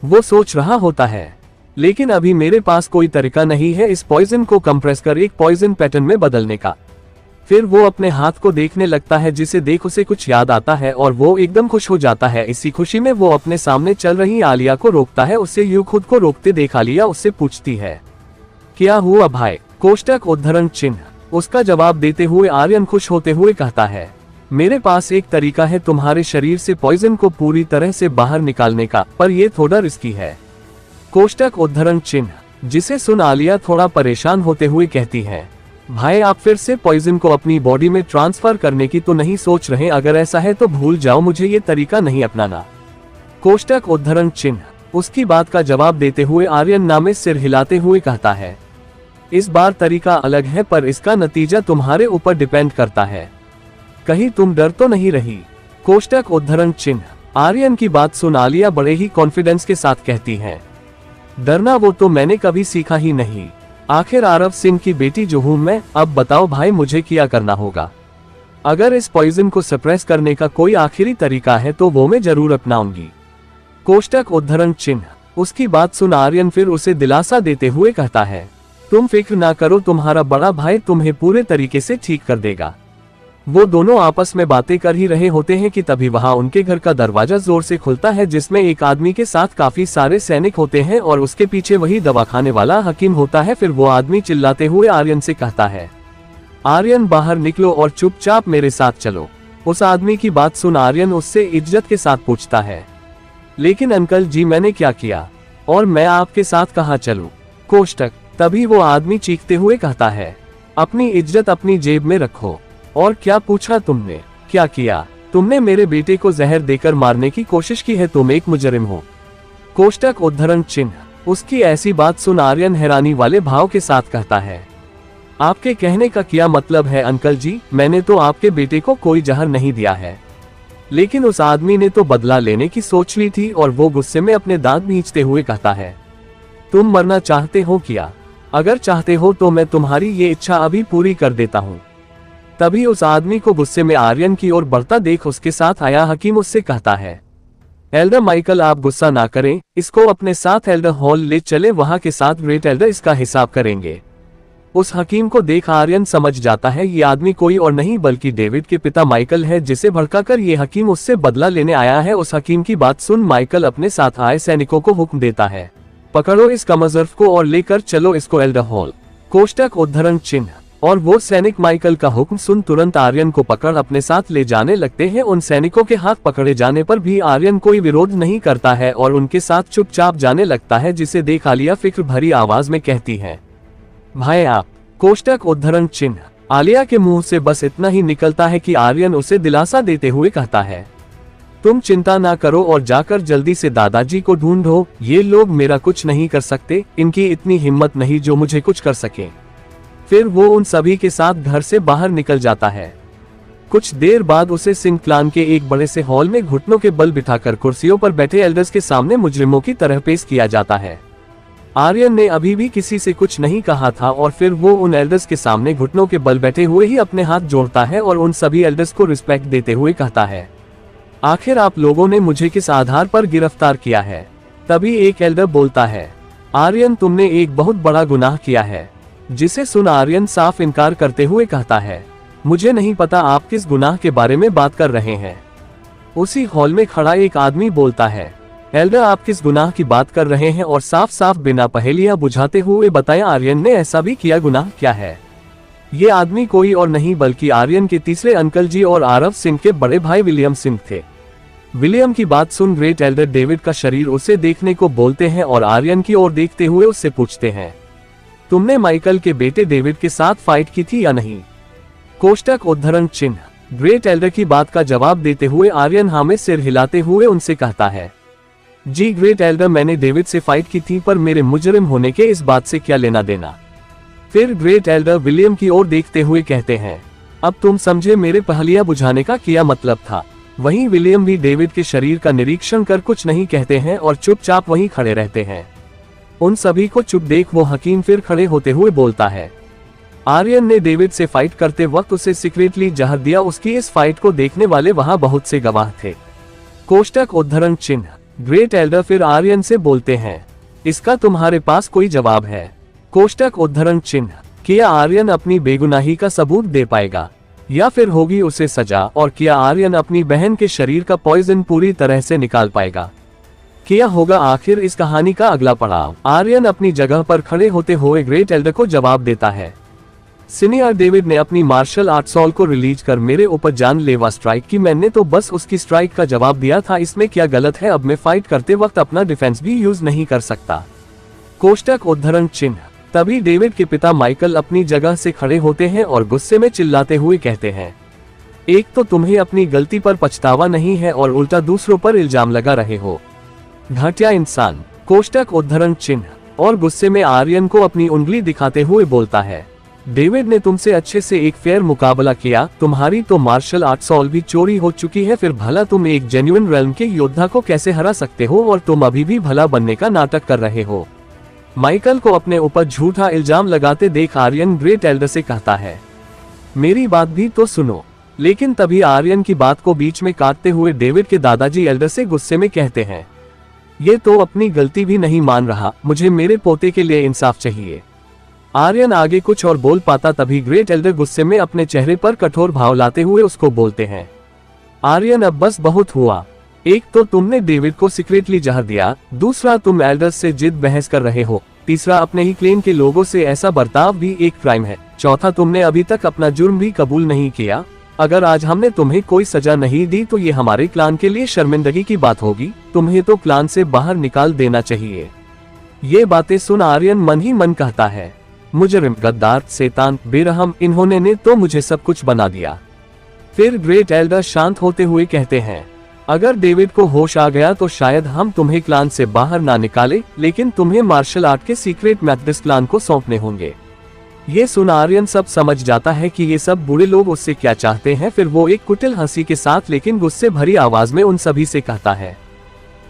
वो सोच रहा होता है, लेकिन अभी मेरे पास कोई तरीका नहीं है इस पॉइजन को कंप्रेस कर एक पॉइजन पैटर्न में बदलने का। फिर वो अपने हाथ को देखने लगता है, जिसे देख उसे कुछ याद आता है और वो एकदम खुश हो जाता है। इसी खुशी में वो अपने सामने चल रही आलिया को रोकता है। उसे यूं खुद को रोकते देख आलिया उससे पूछती है, क्या हुआ भाई। कोष्टक उद्धरण चिन्ह। उसका जवाब देते हुए आर्यन खुश होते हुए कहता है, मेरे पास एक तरीका है तुम्हारे शरीर से पॉइजन को पूरी तरह से बाहर निकालने का, पर यह थोड़ा रिस्की है। कोष्टक उद्धरण चिन्ह। जिसे सुन आलिया थोड़ा परेशान होते हुए कहती है, भाई आप फिर से पॉइजन को अपनी बॉडी में ट्रांसफर करने की तो नहीं सोच रहे? अगर ऐसा है तो भूल जाओ, मुझे ये तरीका नहीं अपनाना। कोष्टक उद्धरण चिन्ह। उसकी बात का जवाब देते हुए आर्यन नामे सिर हिलाते हुए कहता है, इस बार तरीका अलग है, पर इसका नतीजा तुम्हारे ऊपर डिपेंड करता है, कहीं तुम डर तो नहीं रही। कोष्टक उद्धरण चिन्ह। आर्यन की बात सुन आलिया बड़े ही कॉन्फिडेंस के साथ कहती है, डरना वो तो मैंने कभी सीखा ही नहीं, आखिर आरव सिंह की बेटी जो हूं मैं। अब बताओ भाई मुझे क्या करना होगा? अगर इस पॉइजन को सप्रेस करने का कोई आखिरी तरीका है तो वो मैं जरूर अपनाऊंगी। कोष्टक उद्धरण चिन्ह। उसकी बात सुन आर्यन फिर उसे दिलासा देते हुए कहता है, तुम फिक्र ना करो, तुम्हारा बड़ा भाई तुम्हें पूरे तरीके से ठीक कर देगा। वो दोनों आपस में बातें कर ही रहे होते हैं कि तभी वहां उनके घर का दरवाजा जोर से खुलता है, जिसमें एक आदमी के साथ काफी सारे सैनिक होते हैं और उसके पीछे वही दवाखाने वाला हकीम होता है। फिर वो आदमी चिल्लाते हुए आर्यन से कहता है, आर्यन बाहर निकलो और चुपचाप मेरे साथ चलो। उस आदमी की बात सुन आर्यन उससे इज्जत के साथ पूछता है, लेकिन अंकल जी मैंने क्या किया और मैं आपके साथ कहाँ चलूं? कोष्टक। तभी वो आदमी चीखते हुए कहता है, अपनी इज्जत अपनी जेब में रखो। और क्या पूछा तुमने? क्या किया? तुमने मेरे बेटे को जहर देकर मारने की कोशिश की है, तुम एक मुजरिम हो। कोष्टक उद्धरण चिन्ह। उसकी ऐसी बात सुन आर्यन हैरानी वाले भाव के साथ कहता है, आपके कहने का क्या मतलब है अंकल जी? मैंने तो आपके बेटे को कोई जहर नहीं दिया है। लेकिन उस आदमी ने तो बदला लेने की सोच ली थी और वो गुस्से में अपने दांत भींचते हुए कहता है, तुम मरना चाहते हो क्या? अगर चाहते हो तो मैं तुम्हारी ये इच्छा अभी पूरी कर देता हूँ। तभी उस आदमी को गुस्से में आर्यन की ओर बढ़ता देख उसके साथ आया हकीम उससे कहता है, एल्डर माइकल आप गुस्सा ना करें, इसको अपने साथ एल्डर हॉल ले चले, वहां के साथ ग्रेट एल्डर इसका हिसाब करेंगे। उस हकीम को देख आर्यन समझ जाता है ये आदमी कोई और नहीं बल्कि डेविड के पिता माइकल है, जिसे भड़काकर ये हकीम उससे बदला लेने आया है। उस हकीम की बात सुन माइकल अपने साथ आए सैनिकों को हुक्म देता है, पकड़ो इस कमजर्फ को और लेकर चलो इसको एल्डर हॉल। कोष्टक उद्धरण चिन्ह। और वो सैनिक माइकल का हुक्म सुन तुरंत आर्यन को पकड़ अपने साथ ले जाने लगते हैं। उन सैनिकों के हाथ पकड़े जाने पर भी आर्यन कोई विरोध नहीं करता है और उनके साथ चुपचाप जाने लगता है, जिसे देख आलिया फिक्र भरी आवाज में कहती है, भाई आप। कोष्टक उद्धरण चिन्ह। आलिया के मुंह से बस इतना ही निकलता है कि आर्यन उसे दिलासा देते हुए कहता है, तुम चिंता ना करो और जाकर जल्दी से दादाजी को ढूंढो, ये लोग मेरा कुछ नहीं कर सकते, इनकी इतनी हिम्मत नहीं जो मुझे कुछ कर सके। फिर वो उन सभी के साथ घर से बाहर निकल जाता है। कुछ देर बाद उसे सिंह क्लान के एक बड़े से हॉल में घुटनों के बल बिठाकर कुर्सियों पर बैठे एल्डर्स के सामने मुजरिमों की तरह पेश किया जाता है। आर्यन ने अभी भी किसी से कुछ नहीं कहा था और फिर वो उन एल्डर्स के सामने घुटनों के बल बैठे हुए ही अपने हाथ जोड़ता है और उन सभी एल्डर्स को रिस्पेक्ट देते हुए कहता है, आखिर आप लोगों ने मुझे किस आधार पर गिरफ्तार किया है? तभी एक एल्डर बोलता है, आर्यन तुमने एक बहुत बड़ा गुनाह किया है। जिसे सुन आर्यन साफ इनकार करते हुए कहता है, मुझे नहीं पता आप किस गुनाह के बारे में बात कर रहे हैं। उसी हॉल में खड़ा एक आदमी बोलता है, एल्डर आप किस गुनाह की बात कर रहे हैं और साफ साफ बिना पहेलियां बुझाते हुए बताया आर्यन ने ऐसा भी किया, गुनाह क्या है? ये आदमी कोई और नहीं बल्कि आर्यन के तीसरे अंकल जी और आरव सिंह के बड़े भाई विलियम सिंह थे। विलियम की बात सुन ग्रेट एल्डर डेविड का शरीर उसे देखने को बोलते हैं और आर्यन की ओर देखते हुए उससे पूछते हैं, तुमने माइकल के बेटे डेविड के साथ फाइट की थी या नहीं? कोष्टक उद्धरण चिन्ह। ग्रेट एल्डर की बात का जवाब देते हुए आर्यन हाँ में सिर हिलाते हुए उनसे कहता है, जी ग्रेट एल्डर मैंने डेविड से फाइट की थी, पर मेरे मुजरिम होने के इस बात से क्या लेना देना? फिर ग्रेट एल्डर विलियम की ओर देखते हुए कहते हैं, अब तुम समझे मेरे पहेलियां बुझाने का क्या मतलब था। वहीं विलियम भी डेविड के शरीर का निरीक्षण कर कुछ नहीं कहते हैं और चुपचाप वहीं खड़े रहते हैं। उन सभी को चुप देख वो हकीम फिर खड़े होते हुए बोलता है, आर्यन ने डेविड से फाइट करते वक्त उसे सीक्रेटली जहर दिया। उसकी इस फाइट को देखने वाले वहां बहुत से गवाह थे। कोष्टक उद्धरण चिन्ह। ग्रेट एल्डर फिर आर्यन से बोलते हैं, इसका तुम्हारे पास कोई जवाब है? कोष्टक उद्धरण चिन्ह। क्या आर्यन अपनी बेगुनाही का सबूत दे पाएगा या फिर होगी उसे सजा? और क्या आर्यन अपनी बहन के शरीर का पॉइजन पूरी तरह से निकाल पाएगा? क्या होगा आखिर इस कहानी का अगला पड़ाव? आर्यन अपनी जगह पर खड़े होते हुए ग्रेट एल्डर को जवाब देता है, सीनियर डेविड ने अपनी मार्शल आर्ट सॉल को रिलीज कर मेरे ऊपर जानलेवा स्ट्राइक की, मैंने तो बस उसकी स्ट्राइक का जवाब दिया था, इसमें क्या गलत है? अब मैं फाइट करते वक्त अपना डिफेंस भी यूज नहीं कर सकता। कोष्टक उद्धरण चिन्ह। तभी डेविड के पिता माइकल अपनी जगह से खड़े होते हैं और गुस्से में चिल्लाते हुए कहते हैं, एक तो तुम्हें अपनी गलती पर पछतावा नहीं है और उल्टा दूसरों पर इल्जाम लगा रहे हो, घटिया इंसान। कोष्टक उद्धरण चिन्ह। और गुस्से में आर्यन को अपनी उंगली दिखाते हुए बोलता है, डेविड ने तुमसे अच्छे से एक फेयर मुकाबला किया, तुम्हारी तो मार्शल आर्ट सॉल भी चोरी हो चुकी है, फिर भला तुम एक जेन्युइन रेल्म के योद्धा को कैसे हरा सकते हो? और तुम अभी भी भला बनने का नाटक कर रहे हो। माइकल को अपने ऊपर झूठा इल्जाम लगाते देख आर्यन ग्रेट एल्डर से कहता है, मेरी बात भी तो सुनो। लेकिन तभी आर्यन की बात को बीच में काटते हुए डेविड के दादाजी एल्डर से गुस्से में कहते हैं, ये तो अपनी गलती भी नहीं मान रहा, मुझे मेरे पोते के लिए इंसाफ चाहिए। आर्यन आगे कुछ और बोल पाता तभी ग्रेट एल्डर गुस्से में अपने चेहरे पर कठोर भाव लाते हुए उसको बोलते हैं, आर्यन अब बस बहुत हुआ। एक तो तुमने डेविड को सीक्रेटली जहर दिया, दूसरा तुम एल्डर्स से जिद बहस कर रहे हो, तीसरा अपने ही क्लेन के लोगों से ऐसा बर्ताव भी एक क्राइम है, चौथा तुमने अभी तक अपना जुर्म भी कबूल नहीं किया। अगर आज हमने तुम्हें कोई सजा नहीं दी तो ये हमारे क्लान के लिए शर्मिंदगी की बात होगी, तुम्हें तो क्लान से बाहर निकाल देना चाहिए। ये बातें सुन आर्यन मन ही मन कहता है, मुजरिम, गद्दार, शैतान, बेरहम, इन्होंने ने तो मुझे सब कुछ बना दिया। फिर ग्रेट एल्डर शांत होते हुए कहते हैं, अगर डेविड को होश आ गया तो शायद हम तुम्हें क्लान से बाहर ना निकाले, लेकिन तुम्हें मार्शल आर्ट के सीक्रेट मेथड्स क्लान को सौंपने होंगे। ये सुन आर्यन सब समझ जाता है कि ये सब बुरे लोग उससे क्या चाहते हैं। फिर वो एक कुटिल हंसी के साथ लेकिन गुस्से भरी आवाज में उन सभी से कहता है,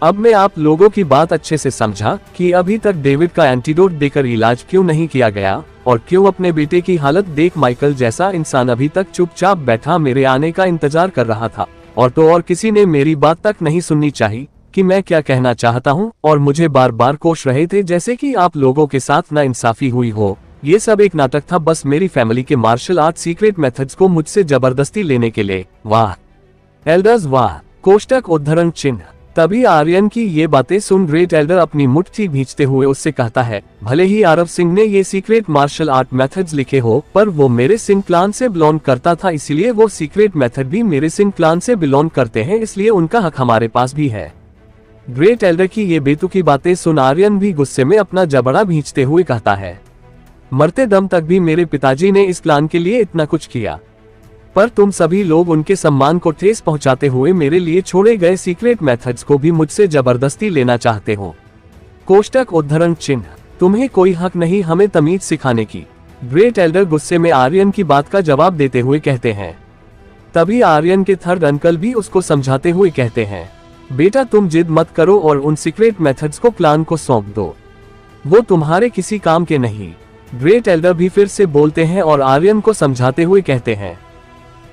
अब मैं आप लोगों की बात अच्छे से समझा कि अभी तक डेविड का एंटीडोट देकर इलाज क्यों नहीं किया गया और क्यों अपने बेटे की हालत देख माइकल जैसा इंसान अभी तक चुपचाप बैठा मेरे आने का इंतजार कर रहा था और किसी ने मेरी बात तक नहीं सुननी चाहिए कि मैं क्या कहना चाहता हूँ और मुझे बार बार कोस रहे थे जैसे कि आप लोगों के साथ नाइंसाफी हुई हो। ये सब एक नाटक था, बस मेरी फैमिली के मार्शल आर्ट सीक्रेट मेथड्स को मुझसे जबरदस्ती लेने के लिए। वाह एल्डर्स वाह! कोष्टक उद्धरण चिन्ह। तभी आर्यन की ये बातें सुन ग्रेट एल्डर अपनी मुट्ठी भींचते हुए उससे कहता है, भले ही आरव सिंह ने ये सीक्रेट मार्शल आर्ट मेथड्स लिखे हो पर वो मेरे सिंह क्लान से बिलोंग करता था, इसलिए वो सीक्रेट मेथड भी मेरे सिंह क्लान से बिलोंग करते हैं, इसलिए उनका हक हमारे पास भी है। ग्रेट एल्डर की ये बेतुकी बातें सुन आर्यन भी गुस्से में अपना जबड़ा भींचते हुए कहता है, मरते दम तक भी मेरे पिताजी ने इस क्लान के लिए इतना कुछ किया, पर तुम सभी लोग उनके सम्मान को ठेस पहुंचाते हुए मेरे लिए छोड़े गए सीक्रेट मेथड्स को भी मुझसे जबरदस्ती लेना चाहते हो। कोष्टक उद्धरण चिन्ह। तुम्हें कोई हक नहीं हमें तमीज सिखाने की। ग्रेट एल्डर गुस्से में आर्यन की बात का जवाब देते हुए कहते हैं। तभी आर्यन के थर्ड अंकल भी उसको समझाते हुए कहते हैं, बेटा तुम जिद मत करो और उन सीक्रेट मेथड्स को क्लान को सौंप दो, वो तुम्हारे किसी काम के नहीं। ग्रेट एल्डर भी फिर से बोलते हैं और आर्यन को समझाते हुए कहते हैं,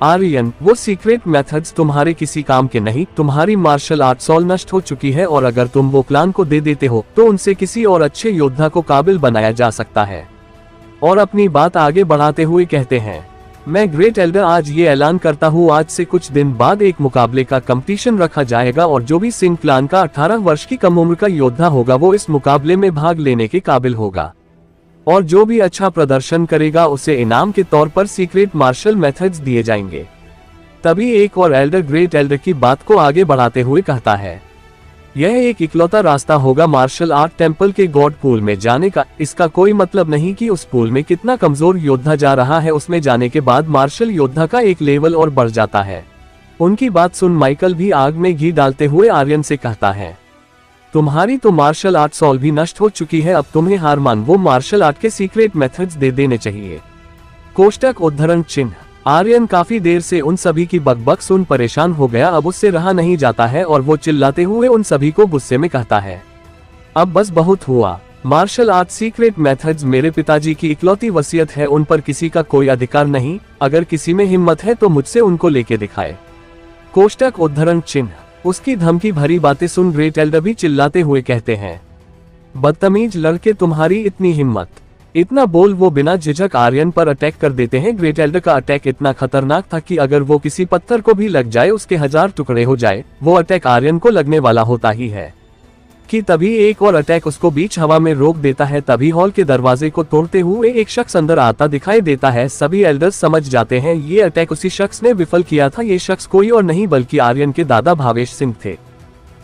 आर्यन वो सीक्रेट मेथड्स तुम्हारे किसी काम के नहीं, तुम्हारी मार्शल आर्ट सॉल नष्ट हो चुकी है और अगर तुम वो क्लान को दे देते हो तो उनसे किसी और अच्छे योद्धा को काबिल बनाया जा सकता है। और अपनी बात आगे बढ़ाते हुए कहते हैं, मैं ग्रेट एल्डर आज ये ऐलान करता हूँ, आज से कुछ दिन बाद एक मुकाबले का कंपटीशन रखा जाएगा और जो भी सिंह क्लान का 18 वर्ष की कम उम्र का योद्धा होगा वो इस मुकाबले में भाग लेने के काबिल होगा और जो भी अच्छा प्रदर्शन करेगा उसे इनाम के तौर पर सीक्रेट मार्शल मेथड्स दिए जाएंगे। तभी एक और एल्डर ग्रेट एल्डर की बात को आगे बढ़ाते हुए कहता है, यह एक इकलौता रास्ता होगा मार्शल आर्ट टेम्पल के गॉड पूल में जाने का। इसका कोई मतलब नहीं कि उस पूल में कितना कमजोर योद्धा जा रहा है, उसमें जाने के बाद मार्शल योद्धा का एक लेवल और बढ़ जाता है। उनकी बात सुन माइकल भी आग में घी डालते हुए आर्यन से कहता है, तुम्हारी तो मार्शल आर्ट सॉल भी नष्ट हो चुकी है, अब तुम्हें हार मान वो मार्शल आर्ट के सीक्रेट मेथड्स दे देने चाहिए। कोष्टक उद्धरण चिन्ह। आर्यन काफी देर से उन सभी की बकबक सुन परेशान हो गया, अब उससे रहा नहीं जाता है और वो चिल्लाते हुए उन सभी को गुस्से में कहता है, अब बस बहुत हुआ। मार्शल आर्ट सीक्रेट मेथड्स मेरे पिताजी की इकलौती वसीयत है, उन पर किसी का कोई अधिकार नहीं। अगर किसी में हिम्मत है तो मुझसे उनको लेके दिखाए। कोष्टक उद्धरण चिन्ह। उसकी धमकी भरी बातें सुन ग्रेट एल्डर भी चिल्लाते हुए कहते हैं, बदतमीज लड़के तुम्हारी इतनी हिम्मत। इतना बोल वो बिना झिझक आर्यन पर अटैक कर देते हैं। ग्रेट एल्डर का अटैक इतना खतरनाक था कि अगर वो किसी पत्थर को भी लग जाए उसके 1000 टुकड़े हो जाए, वो अटैक आर्यन को लगने वाला होता ही है कि तभी एक और अटैक उसको बीच हवा में रोक देता है। तभी हॉल के दरवाजे को तोड़ते हुए एक शख्स अंदर आता दिखाई देता है। सभी एल्डर्स समझ जाते हैं ये अटैक उसी शख्स ने विफल किया था। ये शख्स कोई और नहीं बल्कि आर्यन के दादा भावेश सिंह थे।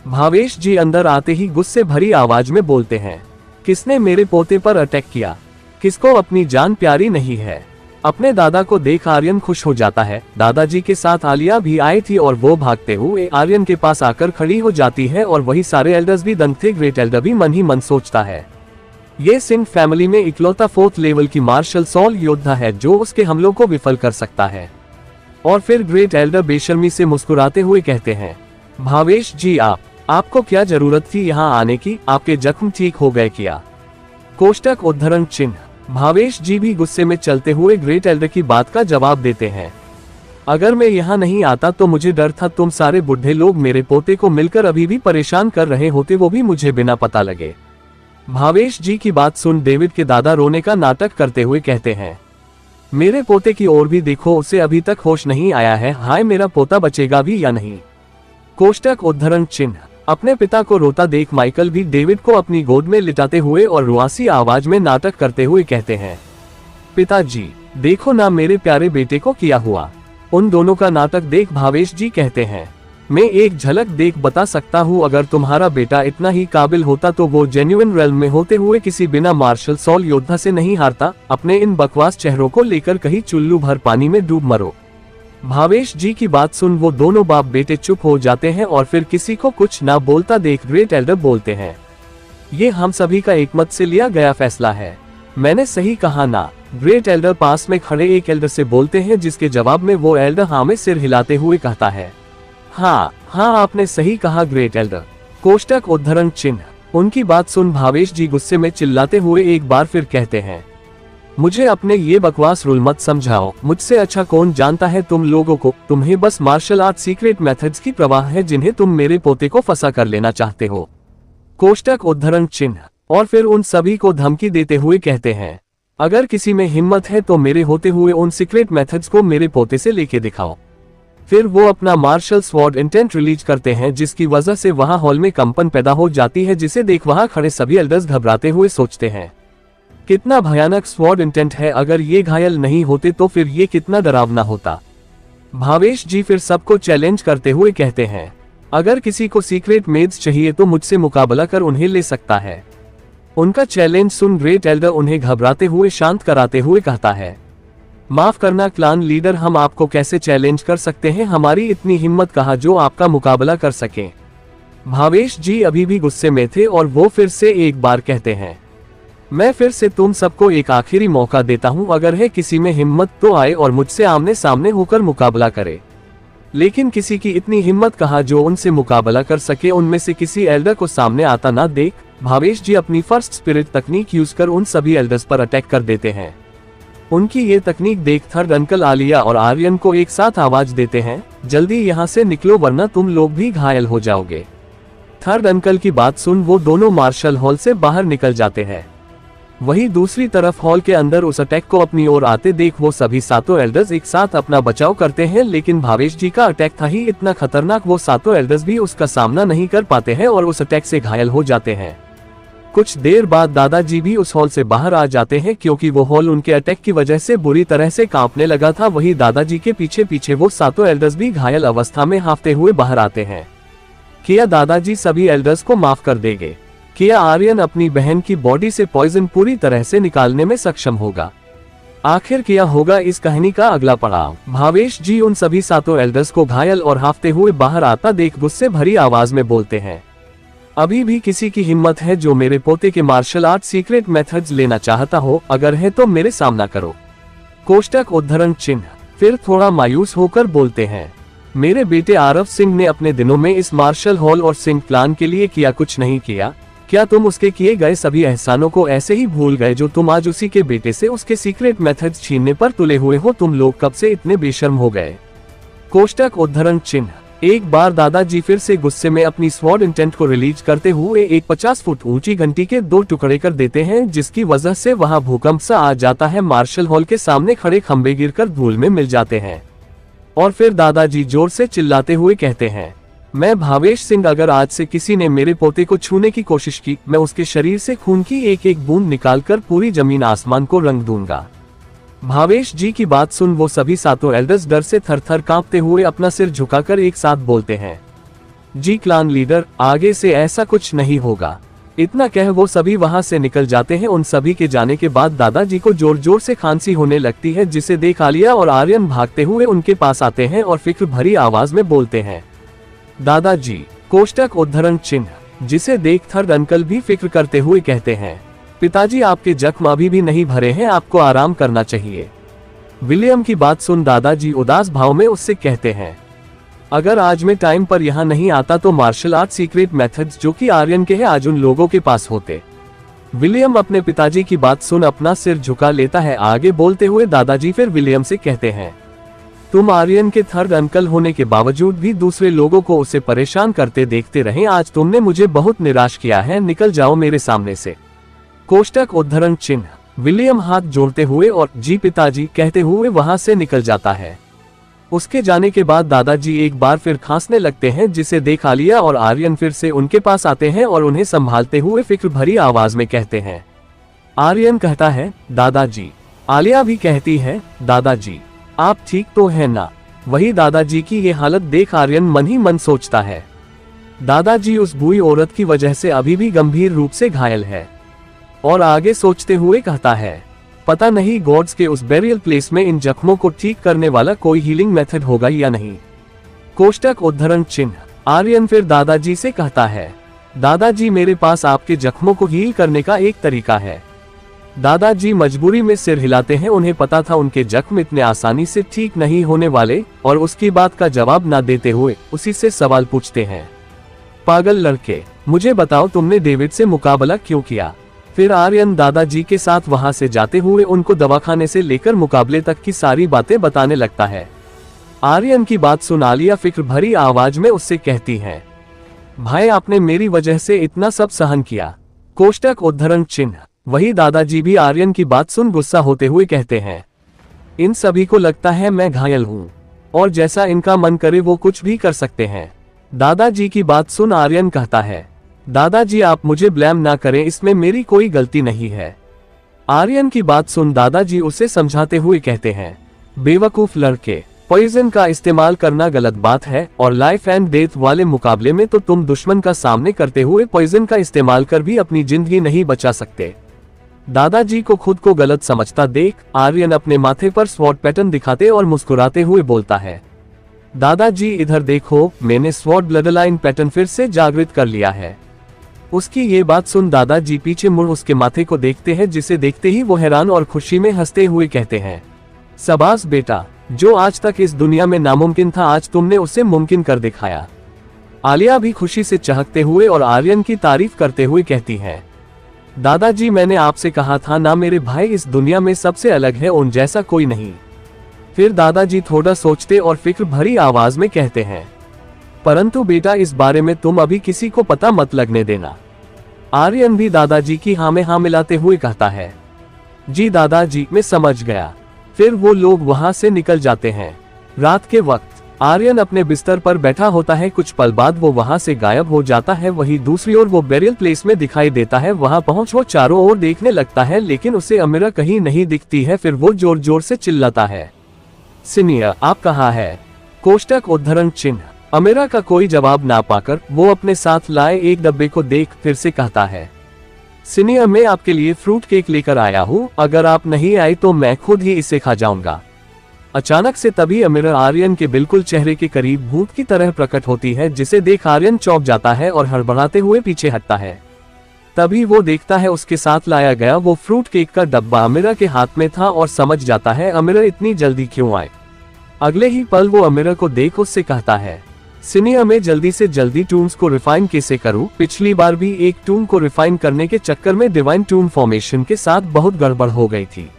भावेश जी अंदर आते ही गुस्से भरी आवाज में बोलते हैं, किसने मेरे पोते पर अटैक किया? किसको अपनी जान प्यारी नहीं है? अपने दादा को देख आर्यन खुश हो जाता है। दादाजी के साथ आलिया भी आई थी और वो भागते हुए आर्यन के पास आकर खड़ी हो जाती है और वही सारे एल्डर्स भी दंग थे। ग्रेट एल्डर भी मन ही मन सोचता है, ये सिंह फैमिली में इकलौता 4th लेवल की मार्शल सॉल योद्धा है जो उसके हमलों को विफल कर सकता है। और फिर ग्रेट एल्डर बेशर्मी से मुस्कुराते हुए कहते हैं, भावेश जी आपको क्या जरूरत थी यहाँ आने की? आपके जख्म ठीक हो गए क्या? कोष्टक उद्धरण चिन्ह। भावेश जी भी गुस्से में चलते हुए ग्रेट एल्डर की बात का जवाब देते हैं, अगर मैं यहाँ नहीं आता तो मुझे डर था तुम सारे बुढ़े लोग मेरे पोते को मिलकर अभी भी परेशान कर रहे होते, वो भी मुझे बिना पता लगे। भावेश जी की बात सुन डेविड के दादा रोने का नाटक करते हुए कहते हैं, मेरे पोते की ओर भी देखो, उसे अभी तक होश नहीं आया है। हाय मेरा पोता बचेगा भी या नहीं? कोष्टक उद्धरण चिन्ह। अपने पिता को रोता देख माइकल भी डेविड को अपनी गोद में लिटाते हुए और रुआसी आवाज में नाटक करते हुए कहते हैं, पिताजी देखो ना मेरे प्यारे बेटे को किया हुआ। उन दोनों का नाटक देख भावेश जी कहते हैं, मैं एक झलक देख बता सकता हूँ, अगर तुम्हारा बेटा इतना ही काबिल होता तो वो जेन्युइन रेल्म में होते हुए किसी बिना मार्शल सॉल योद्धा से नहीं हारता। अपने इन बकवास चेहरों को लेकर कहीं चुल्लू भर पानी में डूब मरो। भावेश जी की बात सुन वो दोनों बाप बेटे चुप हो जाते हैं और फिर किसी को कुछ ना बोलता देख ग्रेट एल्डर बोलते हैं, ये हम सभी का एकमत से लिया गया फैसला है। मैंने सही कहा ना? ग्रेट एल्डर पास में खड़े एक एल्डर से बोलते हैं, जिसके जवाब में वो एल्डर हाँ में सिर हिलाते हुए कहता है, हाँ आपने सही कहा ग्रेट एल्डर। कोष्टक उद्धरण चिन्ह। उनकी बात सुन भावेश जी गुस्से में चिल्लाते हुए एक बार फिर कहते हैं, मुझे अपने ये बकवास रूल मत समझाओ, मुझसे अच्छा कौन जानता है तुम लोगों को। तुम्हें बस मार्शल आर्ट सीक्रेट मेथड्स की परवाह है जिन्हें तुम मेरे पोते को फंसा कर लेना चाहते हो। कोष्टक उद्धरण चिन्ह। और फिर उन सभी को धमकी देते हुए कहते हैं, अगर किसी में हिम्मत है तो मेरे होते हुए उन सीक्रेट मेथड्स को मेरे पोते से लेके दिखाओ। फिर वो अपना मार्शल स्वॉर्ड इंटेंट रिलीज करते हैं, जिसकी वजह से वहां हॉल में कंपन पैदा हो जाती है, जिसे देख वहां खड़े सभी एल्डर्स घबराते हुए सोचते हैं, कितना भयानक स्वॉर्ड इंटेंट है, अगर ये घायल नहीं होते तो फिर ये कितना डरावना होता। भावेश जी फिर सबको चैलेंज करते हुए कहते हैं, अगर किसी को सीक्रेट मेथड्स चाहिए तो मुझसे मुकाबला कर उन्हें ले सकता है। उनका चैलेंज सुन ग्रेट एल्डर उन्हें घबराते हुए शांत कराते हुए कहता है, माफ करना क्लान लीडर, हम आपको कैसे चैलेंज कर सकते हैं, हमारी इतनी हिम्मत कहाँ जो आपका मुकाबला कर सके। भावेश जी अभी भी गुस्से में थे और वो फिर से एक बार कहते हैं, मैं फिर से तुम सबको एक आखिरी मौका देता हूं, अगर है किसी में हिम्मत तो आए और मुझसे आमने सामने होकर मुकाबला करे। लेकिन किसी की इतनी हिम्मत कहाँ जो उनसे मुकाबला कर सके। उनमें से किसी एल्डर को सामने आता ना देख भावेश जी अपनी फर्स्ट स्पिरिट तकनीक यूज कर उन सभी एल्डर्स पर अटैक कर देते हैं। उनकी ये तकनीक देख थर्ड अंकल आलिया और आर्यन को एक साथ आवाज देते हैं, जल्दी यहाँ से निकलो वरना तुम लोग भी घायल हो जाओगे। थर्ड अंकल की बात सुन वो दोनों मार्शल हॉल से बाहर निकल जाते हैं। वहीं दूसरी तरफ हॉल के अंदर उस अटैक को अपनी ओर आते देख वो सभी सातों एल्डर्स एक साथ अपना बचाव करते हैं, लेकिन भावेश जी का अटैक था ही इतना खतरनाक, वो सातों एल्डर्स भी उसका सामना नहीं कर पाते हैं और उस अटैक से घायल हो जाते हैं। कुछ देर बाद दादाजी भी उस हॉल से बाहर आ जाते हैं, क्योंकि वो हॉल उनके अटैक की वजह से बुरी तरह से कांपने लगा था। वहीं दादाजी के पीछे पीछे वो सातों एल्डर्स भी घायल अवस्था में हांफते हुए बाहर आते हैं। क्या दादाजी सभी एल्डर्स को माफ कर देंगे? क्या आर्यन अपनी बहन की बॉडी से पॉइजन पूरी तरह से निकालने में सक्षम होगा? आखिर क्या होगा इस कहानी का अगला पड़ाव? भावेश जी उन सभी सातों एल्डर्स को घायल और हांफते हुए बाहर आता देख गुस्से भरी आवाज में बोलते हैं, अभी भी किसी की हिम्मत है जो मेरे पोते के मार्शल आर्ट सीक्रेट मेथड्स लेना चाहता हो? अगर है तो मेरे सामना करो। कोष्टक उद्धरण चिन्ह। फिर थोड़ा मायूस होकर बोलते हैं, मेरे बेटे आरव सिंह ने अपने दिनों में इस मार्शल हॉल और सिंह क्लान के लिए किया कुछ नहीं किया? क्या तुम उसके किए गए सभी एहसानों को ऐसे ही भूल गए जो तुम आज उसी के बेटे से उसके सीक्रेट मेथड्स छीनने पर तुले हुए हो? तुम लोग कब से इतने बेशर्म हो गए? कोष्टक उद्धरण चिन्ह। एक बार दादाजी फिर से गुस्से में अपनी स्वॉर्ड इंटेंट को रिलीज करते हुए एक 50 फुट ऊंची घंटी के 2 टुकड़े कर देते हैं, जिसकी वजह से वहां भूकंप सा आ जाता है। मार्शल हॉल के सामने खड़े खंबे गिरकर धूल में मिल जाते हैं और फिर दादाजी जोर से चिल्लाते हुए कहते हैं, मैं भावेश सिंह, अगर आज से किसी ने मेरे पोते को छूने की कोशिश की, मैं उसके शरीर से खून की एक एक बूंद निकालकर पूरी जमीन आसमान को रंग दूंगा। भावेश जी की बात सुन वो सभी सातों एल्डर्स डर से थर-थर कांपते हुए अपना सिर झुकाकर एक साथ बोलते हैं, जी क्लान लीडर, आगे से ऐसा कुछ नहीं होगा। इतना कह वो सभी वहां से निकल जाते हैं। उन सभी के जाने के बाद दादाजी को जोर जोर से खांसी होने लगती है, जिसे देख आलिया और आर्यन भागते हुए उनके पास आते हैं और फिक्र भरी आवाज में बोलते हैं, दादाजी। कोष्टक उद्धरण चिन्ह। जिसे देख थर्ड अंकल भी फिक्र करते हुए कहते हैं, पिताजी आपके जख्म अभी भी नहीं भरे हैं, आपको आराम करना चाहिए। विलियम की बात सुन दादाजी उदास भाव में उससे कहते हैं, अगर आज मैं टाइम पर यहाँ नहीं आता तो मार्शल आर्ट सीक्रेट मेथड्स जो कि आर्यन के हैं आज उन लोगों के पास होते। विलियम अपने पिताजी की बात सुन अपना सिर झुका लेता है। आगे बोलते हुए दादाजी फिर विलियम से कहते हैं, तुम आर्यन के थर्ड अंकल होने के बावजूद भी दूसरे लोगों को उसे परेशान करते देखते रहे। आज तुमने मुझे बहुत निराश किया है, निकल जाओ मेरे सामने से। कोष्टक उद्धरण चिन्ह। विलियम हाथ जोड़ते हुए और जी पिताजी कहते हुए वहां से निकल जाता है। उसके जाने के बाद दादाजी एक बार फिर खांसने लगते हैं, जिसे देख आलिया और आर्यन फिर से उनके पास आते हैं और उन्हें संभालते हुए फिक्र भरी आवाज में कहते हैं, आर्यन कहता है, दादाजी। आलिया भी कहती है, दादाजी आप ठीक तो है ना? वही दादाजी की ये हालत देख आर्यन मन ही मन सोचता है, दादाजी उस बुरी औरत की वजह से अभी भी गंभीर रूप से घायल है। और आगे सोचते हुए कहता है, पता नहीं गॉड्स के उस बेरियल प्लेस में इन जख्मों को ठीक करने वाला कोई हीलिंग मेथड होगा या नहीं। कोष्टक उद्धरण चिन्ह। आर्यन फिर दादाजी से कहता है, दादाजी मेरे पास आपके जख्मों को हील करने का एक तरीका है। दादाजी मजबूरी में सिर हिलाते हैं। उन्हें पता था उनके जख्म इतने आसानी से ठीक नहीं होने वाले, और उसकी बात का जवाब ना देते हुए उसी से सवाल पूछते हैं। पागल लड़के, मुझे बताओ तुमने डेविड से मुकाबला क्यों किया? फिर आर्यन दादाजी के साथ वहां से जाते हुए उनको दवाखाने से लेकर मुकाबले तक की सारी बातें बताने लगता है। आर्यन की बात सुन आलिया फिक्र भरी आवाज में उससे कहती है, भाई आपने मेरी वजह से इतना सब सहन किया। कोष्टक उद्धरण चिन्ह। वही दादाजी भी आर्यन की बात सुन गुस्सा होते हुए कहते हैं, इन सभी को लगता है मैं घायल हूँ और जैसा इनका मन करे वो कुछ भी कर सकते हैं। दादाजी की बात सुन आर्यन कहता है, दादाजी आप मुझे ब्लेम ना करें, इसमें मेरी कोई गलती नहीं है। आर्यन की बात सुन दादाजी उसे समझाते हुए कहते हैं, बेवकूफ लड़के, पॉइजन का इस्तेमाल करना गलत बात है और लाइफ एंड डेथ वाले मुकाबले में तो तुम दुश्मन का सामने करते हुए पॉइजन का इस्तेमाल कर भी अपनी जिंदगी नहीं बचा सकते। दादाजी को खुद को गलत समझता देख आर्यन अपने माथे पर स्वॉर्ड पैटर्न दिखाते और मुस्कुराते हुए बोलता है, दादाजी इधर देखो, मैंने स्वॉर्ड ब्लडलाइन पैटर्न फिर से जागृत कर लिया है। उसकी ये बात सुन दादाजी पीछे मुड़ उसके माथे को देखते हैं, जिसे देखते ही वो हैरान और खुशी में हंसते हुए कहते हैं, शाबाश बेटा, जो आज तक इस दुनिया में नामुमकिन था आज तुमने उसे मुमकिन कर दिखाया। आलिया भी खुशी से चहकते हुए और आर्यन की तारीफ करते हुए कहती है, दादाजी मैंने आपसे कहा था ना, मेरे भाई इस दुनिया में सबसे अलग है, उन जैसा कोई नहीं। फिर दादाजी थोड़ा सोचते और फिक्र भरी आवाज में कहते हैं, परंतु बेटा इस बारे में तुम अभी किसी को पता मत लगने देना। आर्यन भी दादाजी की हाँ में हाँ मिलाते हुए कहता है, जी दादाजी मैं समझ गया। फिर वो लोग वहां से निकल जाते हैं। रात के वक्त आर्यन अपने बिस्तर पर बैठा होता है, कुछ पल बाद वो वहां से गायब हो जाता है। वही दूसरी ओर वो बेरियल प्लेस में दिखाई देता है। वहां पहुंच वो चारों ओर देखने लगता है, लेकिन उसे अमीरा कहीं नहीं दिखती है। फिर वो जोर जोर से चिल्लाता है, सीनियर आप कहाँ है? कोष्टक उद्धरण चिन्ह। अमीरा का कोई जवाब ना पाकर वो अपने साथ लाए एक डब्बे को देख फिर से कहता है, सीनियर मैं आपके लिए फ्रूट केक लेकर आया हूँ, अगर आप नहीं आए तो मैं खुद ही इसे खा जाऊंगा। अचानक से तभी अमीरा आर्यन के बिल्कुल चेहरे के करीब भूत की तरह प्रकट होती है, जिसे देख आर्यन चौंक जाता है और हड़बड़ाते हुए पीछे हटता है। तभी वो देखता है उसके साथ लाया गया वो फ्रूट केक का डब्बा अमीरा के हाथ में था और समझ जाता है अमीरा इतनी जल्दी क्यों आए। अगले ही पल वो अमीरा को देख उससे कहता है, सीनियर मैं जल्दी से जल्दी टूम्स को रिफाइन कैसे करूं? पिछली बार भी एक टूम को रिफाइन करने के चक्कर में डिवाइन टूम फॉर्मेशन के साथ बहुत गड़बड़ हो गई थी।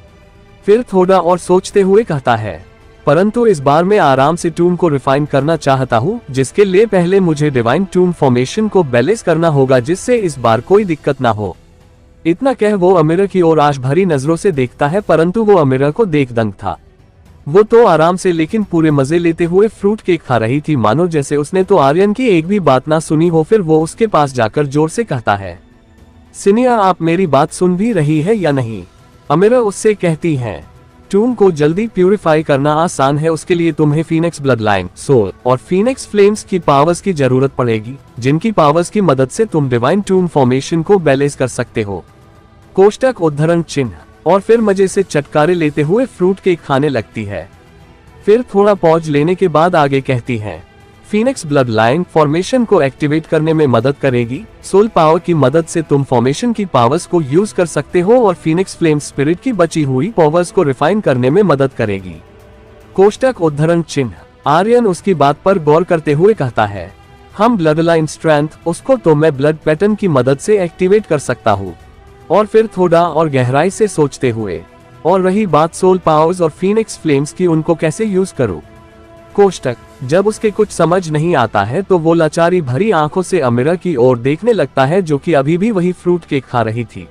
फिर थोड़ा और सोचते हुए कहता है, परंतु इस बार मैं आराम से टूम को रिफाइन करना चाहता हूँ, जिसके लिए पहले मुझे डिवाइन टूम फॉर्मेशन को बैलेंस करना होगा, जिससे इस बार कोई दिक्कत ना हो। इतना कह वो अमीरा की ओर आश भरी नजरों से देखता है, परंतु वो अमीरा को देख दंग था। वो तो आराम से लेकिन पूरे मजे लेते हुए फ्रूट केक खा रही थी, मानो जैसे उसने तो आर्यन की एक भी बात ना सुनी हो। फिर वो उसके पास जाकर जोर से कहता है, सीनियर आप मेरी बात सुन भी रही है या नहीं? अमीरा उससे कहती है, टूम को जल्दी प्यूरिफाई करना आसान है, उसके लिए तुम्हें फीनिक्स ब्लड लाइन, सोल और फीनिक्स फ्लेम्स की पावर्स की जरूरत पड़ेगी, जिनकी पावर्स की मदद से तुम डिवाइन टूम फॉर्मेशन को बैलेंस कर सकते हो। कोष्टक उद्धरण चिन्ह। और फिर मजे से चटकारे लेते हुए फ्रूट केक खाने लगती है। फिर थोड़ा पॉज लेने के बाद आगे कहती है, फीनिक्स ब्लड लाइन फॉर्मेशन को एक्टिवेट करने में मदद करेगी। सोल पावर की मदद से तुम फॉर्मेशन की पावर्स को यूज कर सकते हो और फीनिक्स फ्लेम स्पिरिट की बची हुई पावर्स को रिफाइन करने में मदद करेगी। कोष्टक उद्धरण चिन्ह। आर्यन उसकी बात पर गौर करते हुए कहता है, हम ब्लड लाइन स्ट्रेंथ, उसको तो मैं ब्लड पैटर्न की मदद से एक्टिवेट कर सकता हूँ। और फिर थोड़ा और गहराई से सोचते हुए, और रही बात सोल पावर्स और फीनिक्स फ्लेम्स की, उनको कैसे यूज करूं? कोष्टक। जब उसके कुछ समझ नहीं आता है तो वो लाचारी भरी आंखों से अमीरा की ओर देखने लगता है, जो कि अभी भी वही फ्रूट केक खा रही थी।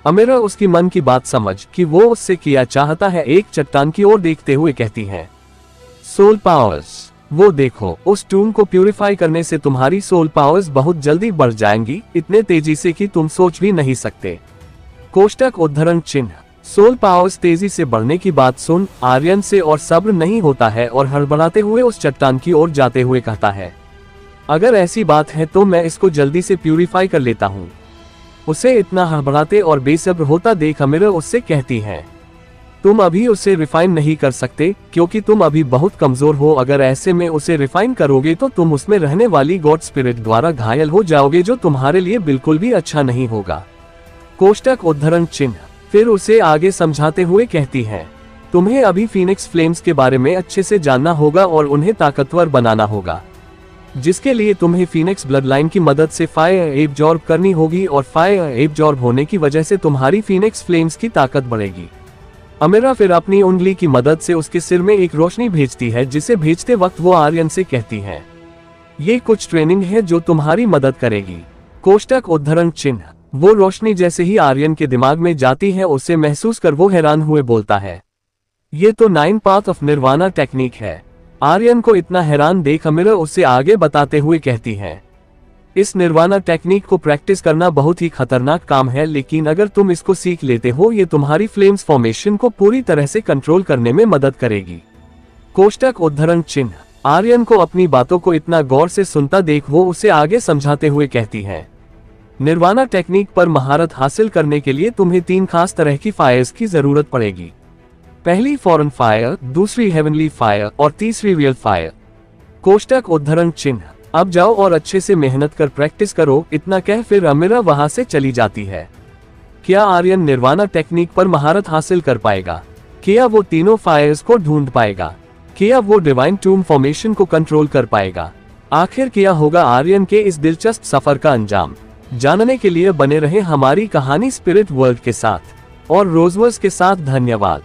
अमीरा उसकी मन की बात समझ कि वो उससे किया चाहता है, एक चट्टान की ओर देखते हुए कहती है, सोल पावर्स, वो देखो, उस टूम को प्यूरिफाई करने से तुम्हारी सोल पावर्स बहुत जल्दी बढ़ जाएंगी, इतने तेजी से कि तुम सोच भी नहीं सकते। कोष्टक उद्धरण चिन्ह। सोल पावर्स तेजी से बढ़ने की बात सुन आर्यन से और सब्र नहीं होता है और हड़बड़ाते हुए उस चट्टान की ओर जाते हुए कहता है, अगर ऐसी बात है तो मैं इसको जल्दी से प्यूरिफाई कर लेता हूँ। उसे इतना हड़बड़ाते और बेसब्र होता देख अमीरा उससे कहती है, तुम अभी उसे रिफाइन नहीं कर सकते क्योंकि तुम अभी बहुत कमजोर हो। अगर ऐसे में उसे रिफाइन करोगे तो तुम उसमें रहने वाली गॉड स्पिरिट द्वारा घायल हो जाओगे, जो तुम्हारे लिए बिल्कुल भी अच्छा नहीं होगा। कोष्टक उद्धरण चिन्ह। फिर उसे आगे समझाते हुए कहती है, तुम्हें अभी फीनिक्स फ्लेम्स के बारे में अच्छे से जानना होगा और उन्हें ताकतवर बनाना होगा, जिसके लिए तुम्हें फीनिक्स ब्लडलाइन की मदद से फायर एब्जॉर्ब करनी होगी और फायर एब्जॉर्ब होने की वजह से तुम्हारी फीनिक्स फ्लेम्स की ताकत बढ़ेगी। अमीरा फिर अपनी उंगली की मदद से उसके सिर में एक रोशनी भेजती है, जिसे भेजते वक्त वो आर्यन से कहती है, ये कुछ ट्रेनिंग है जो तुम्हारी मदद करेगी। कोष्टक उद्धरण चिन्ह। वो रोशनी जैसे ही आर्यन के दिमाग में जाती है, उसे महसूस कर वो हैरान हुए बोलता है, ये तो 9 पाथ ऑफ निर्वाणा टेक्निक है। आर्यन को इतना हैरान देख अमीरा उसे आगे बताते हुए कहती है, इस निर्वाणा टेक्निक को प्रैक्टिस करना बहुत ही खतरनाक काम है, लेकिन अगर तुम इसको सीख लेते हो, ये तुम्हारी फ्लेम्स फॉर्मेशन को पूरी तरह से कंट्रोल करने में मदद करेगी। कोष्टक उद्धरण चिन्ह। आर्यन को अपनी बातों को इतना गौर से सुनता देख वो उसे आगे समझाते हुए कहती है, निर्वाणा टेक्निक पर महारत हासिल करने के लिए तुम्हें 3 खास तरह की फायर्स की जरूरत पड़ेगी। पहली फॉरेन फायर, दूसरी हेवनली फायर और तीसरी रियल फायर। कोष्टक उद्धरण चिन्ह। अब जाओ और अच्छे से मेहनत कर प्रैक्टिस करो। इतना कह फिर अमीरा वहां से चली जाती है। क्या आर्यन निर्वाणा टेक्निक पर महारत हासिल कर पाएगा? क्या वो तीनों फायर्स को ढूंढ पाएगा? क्या वो डिवाइन टूम फॉर्मेशन को कंट्रोल कर पाएगा? आखिर क्या होगा आर्यन के इस दिलचस्प सफर का अंजाम? जानने के लिए बने रहे हमारी कहानी स्पिरिट वर्ल्ड के साथ और रोजवर्स के साथ। धन्यवाद।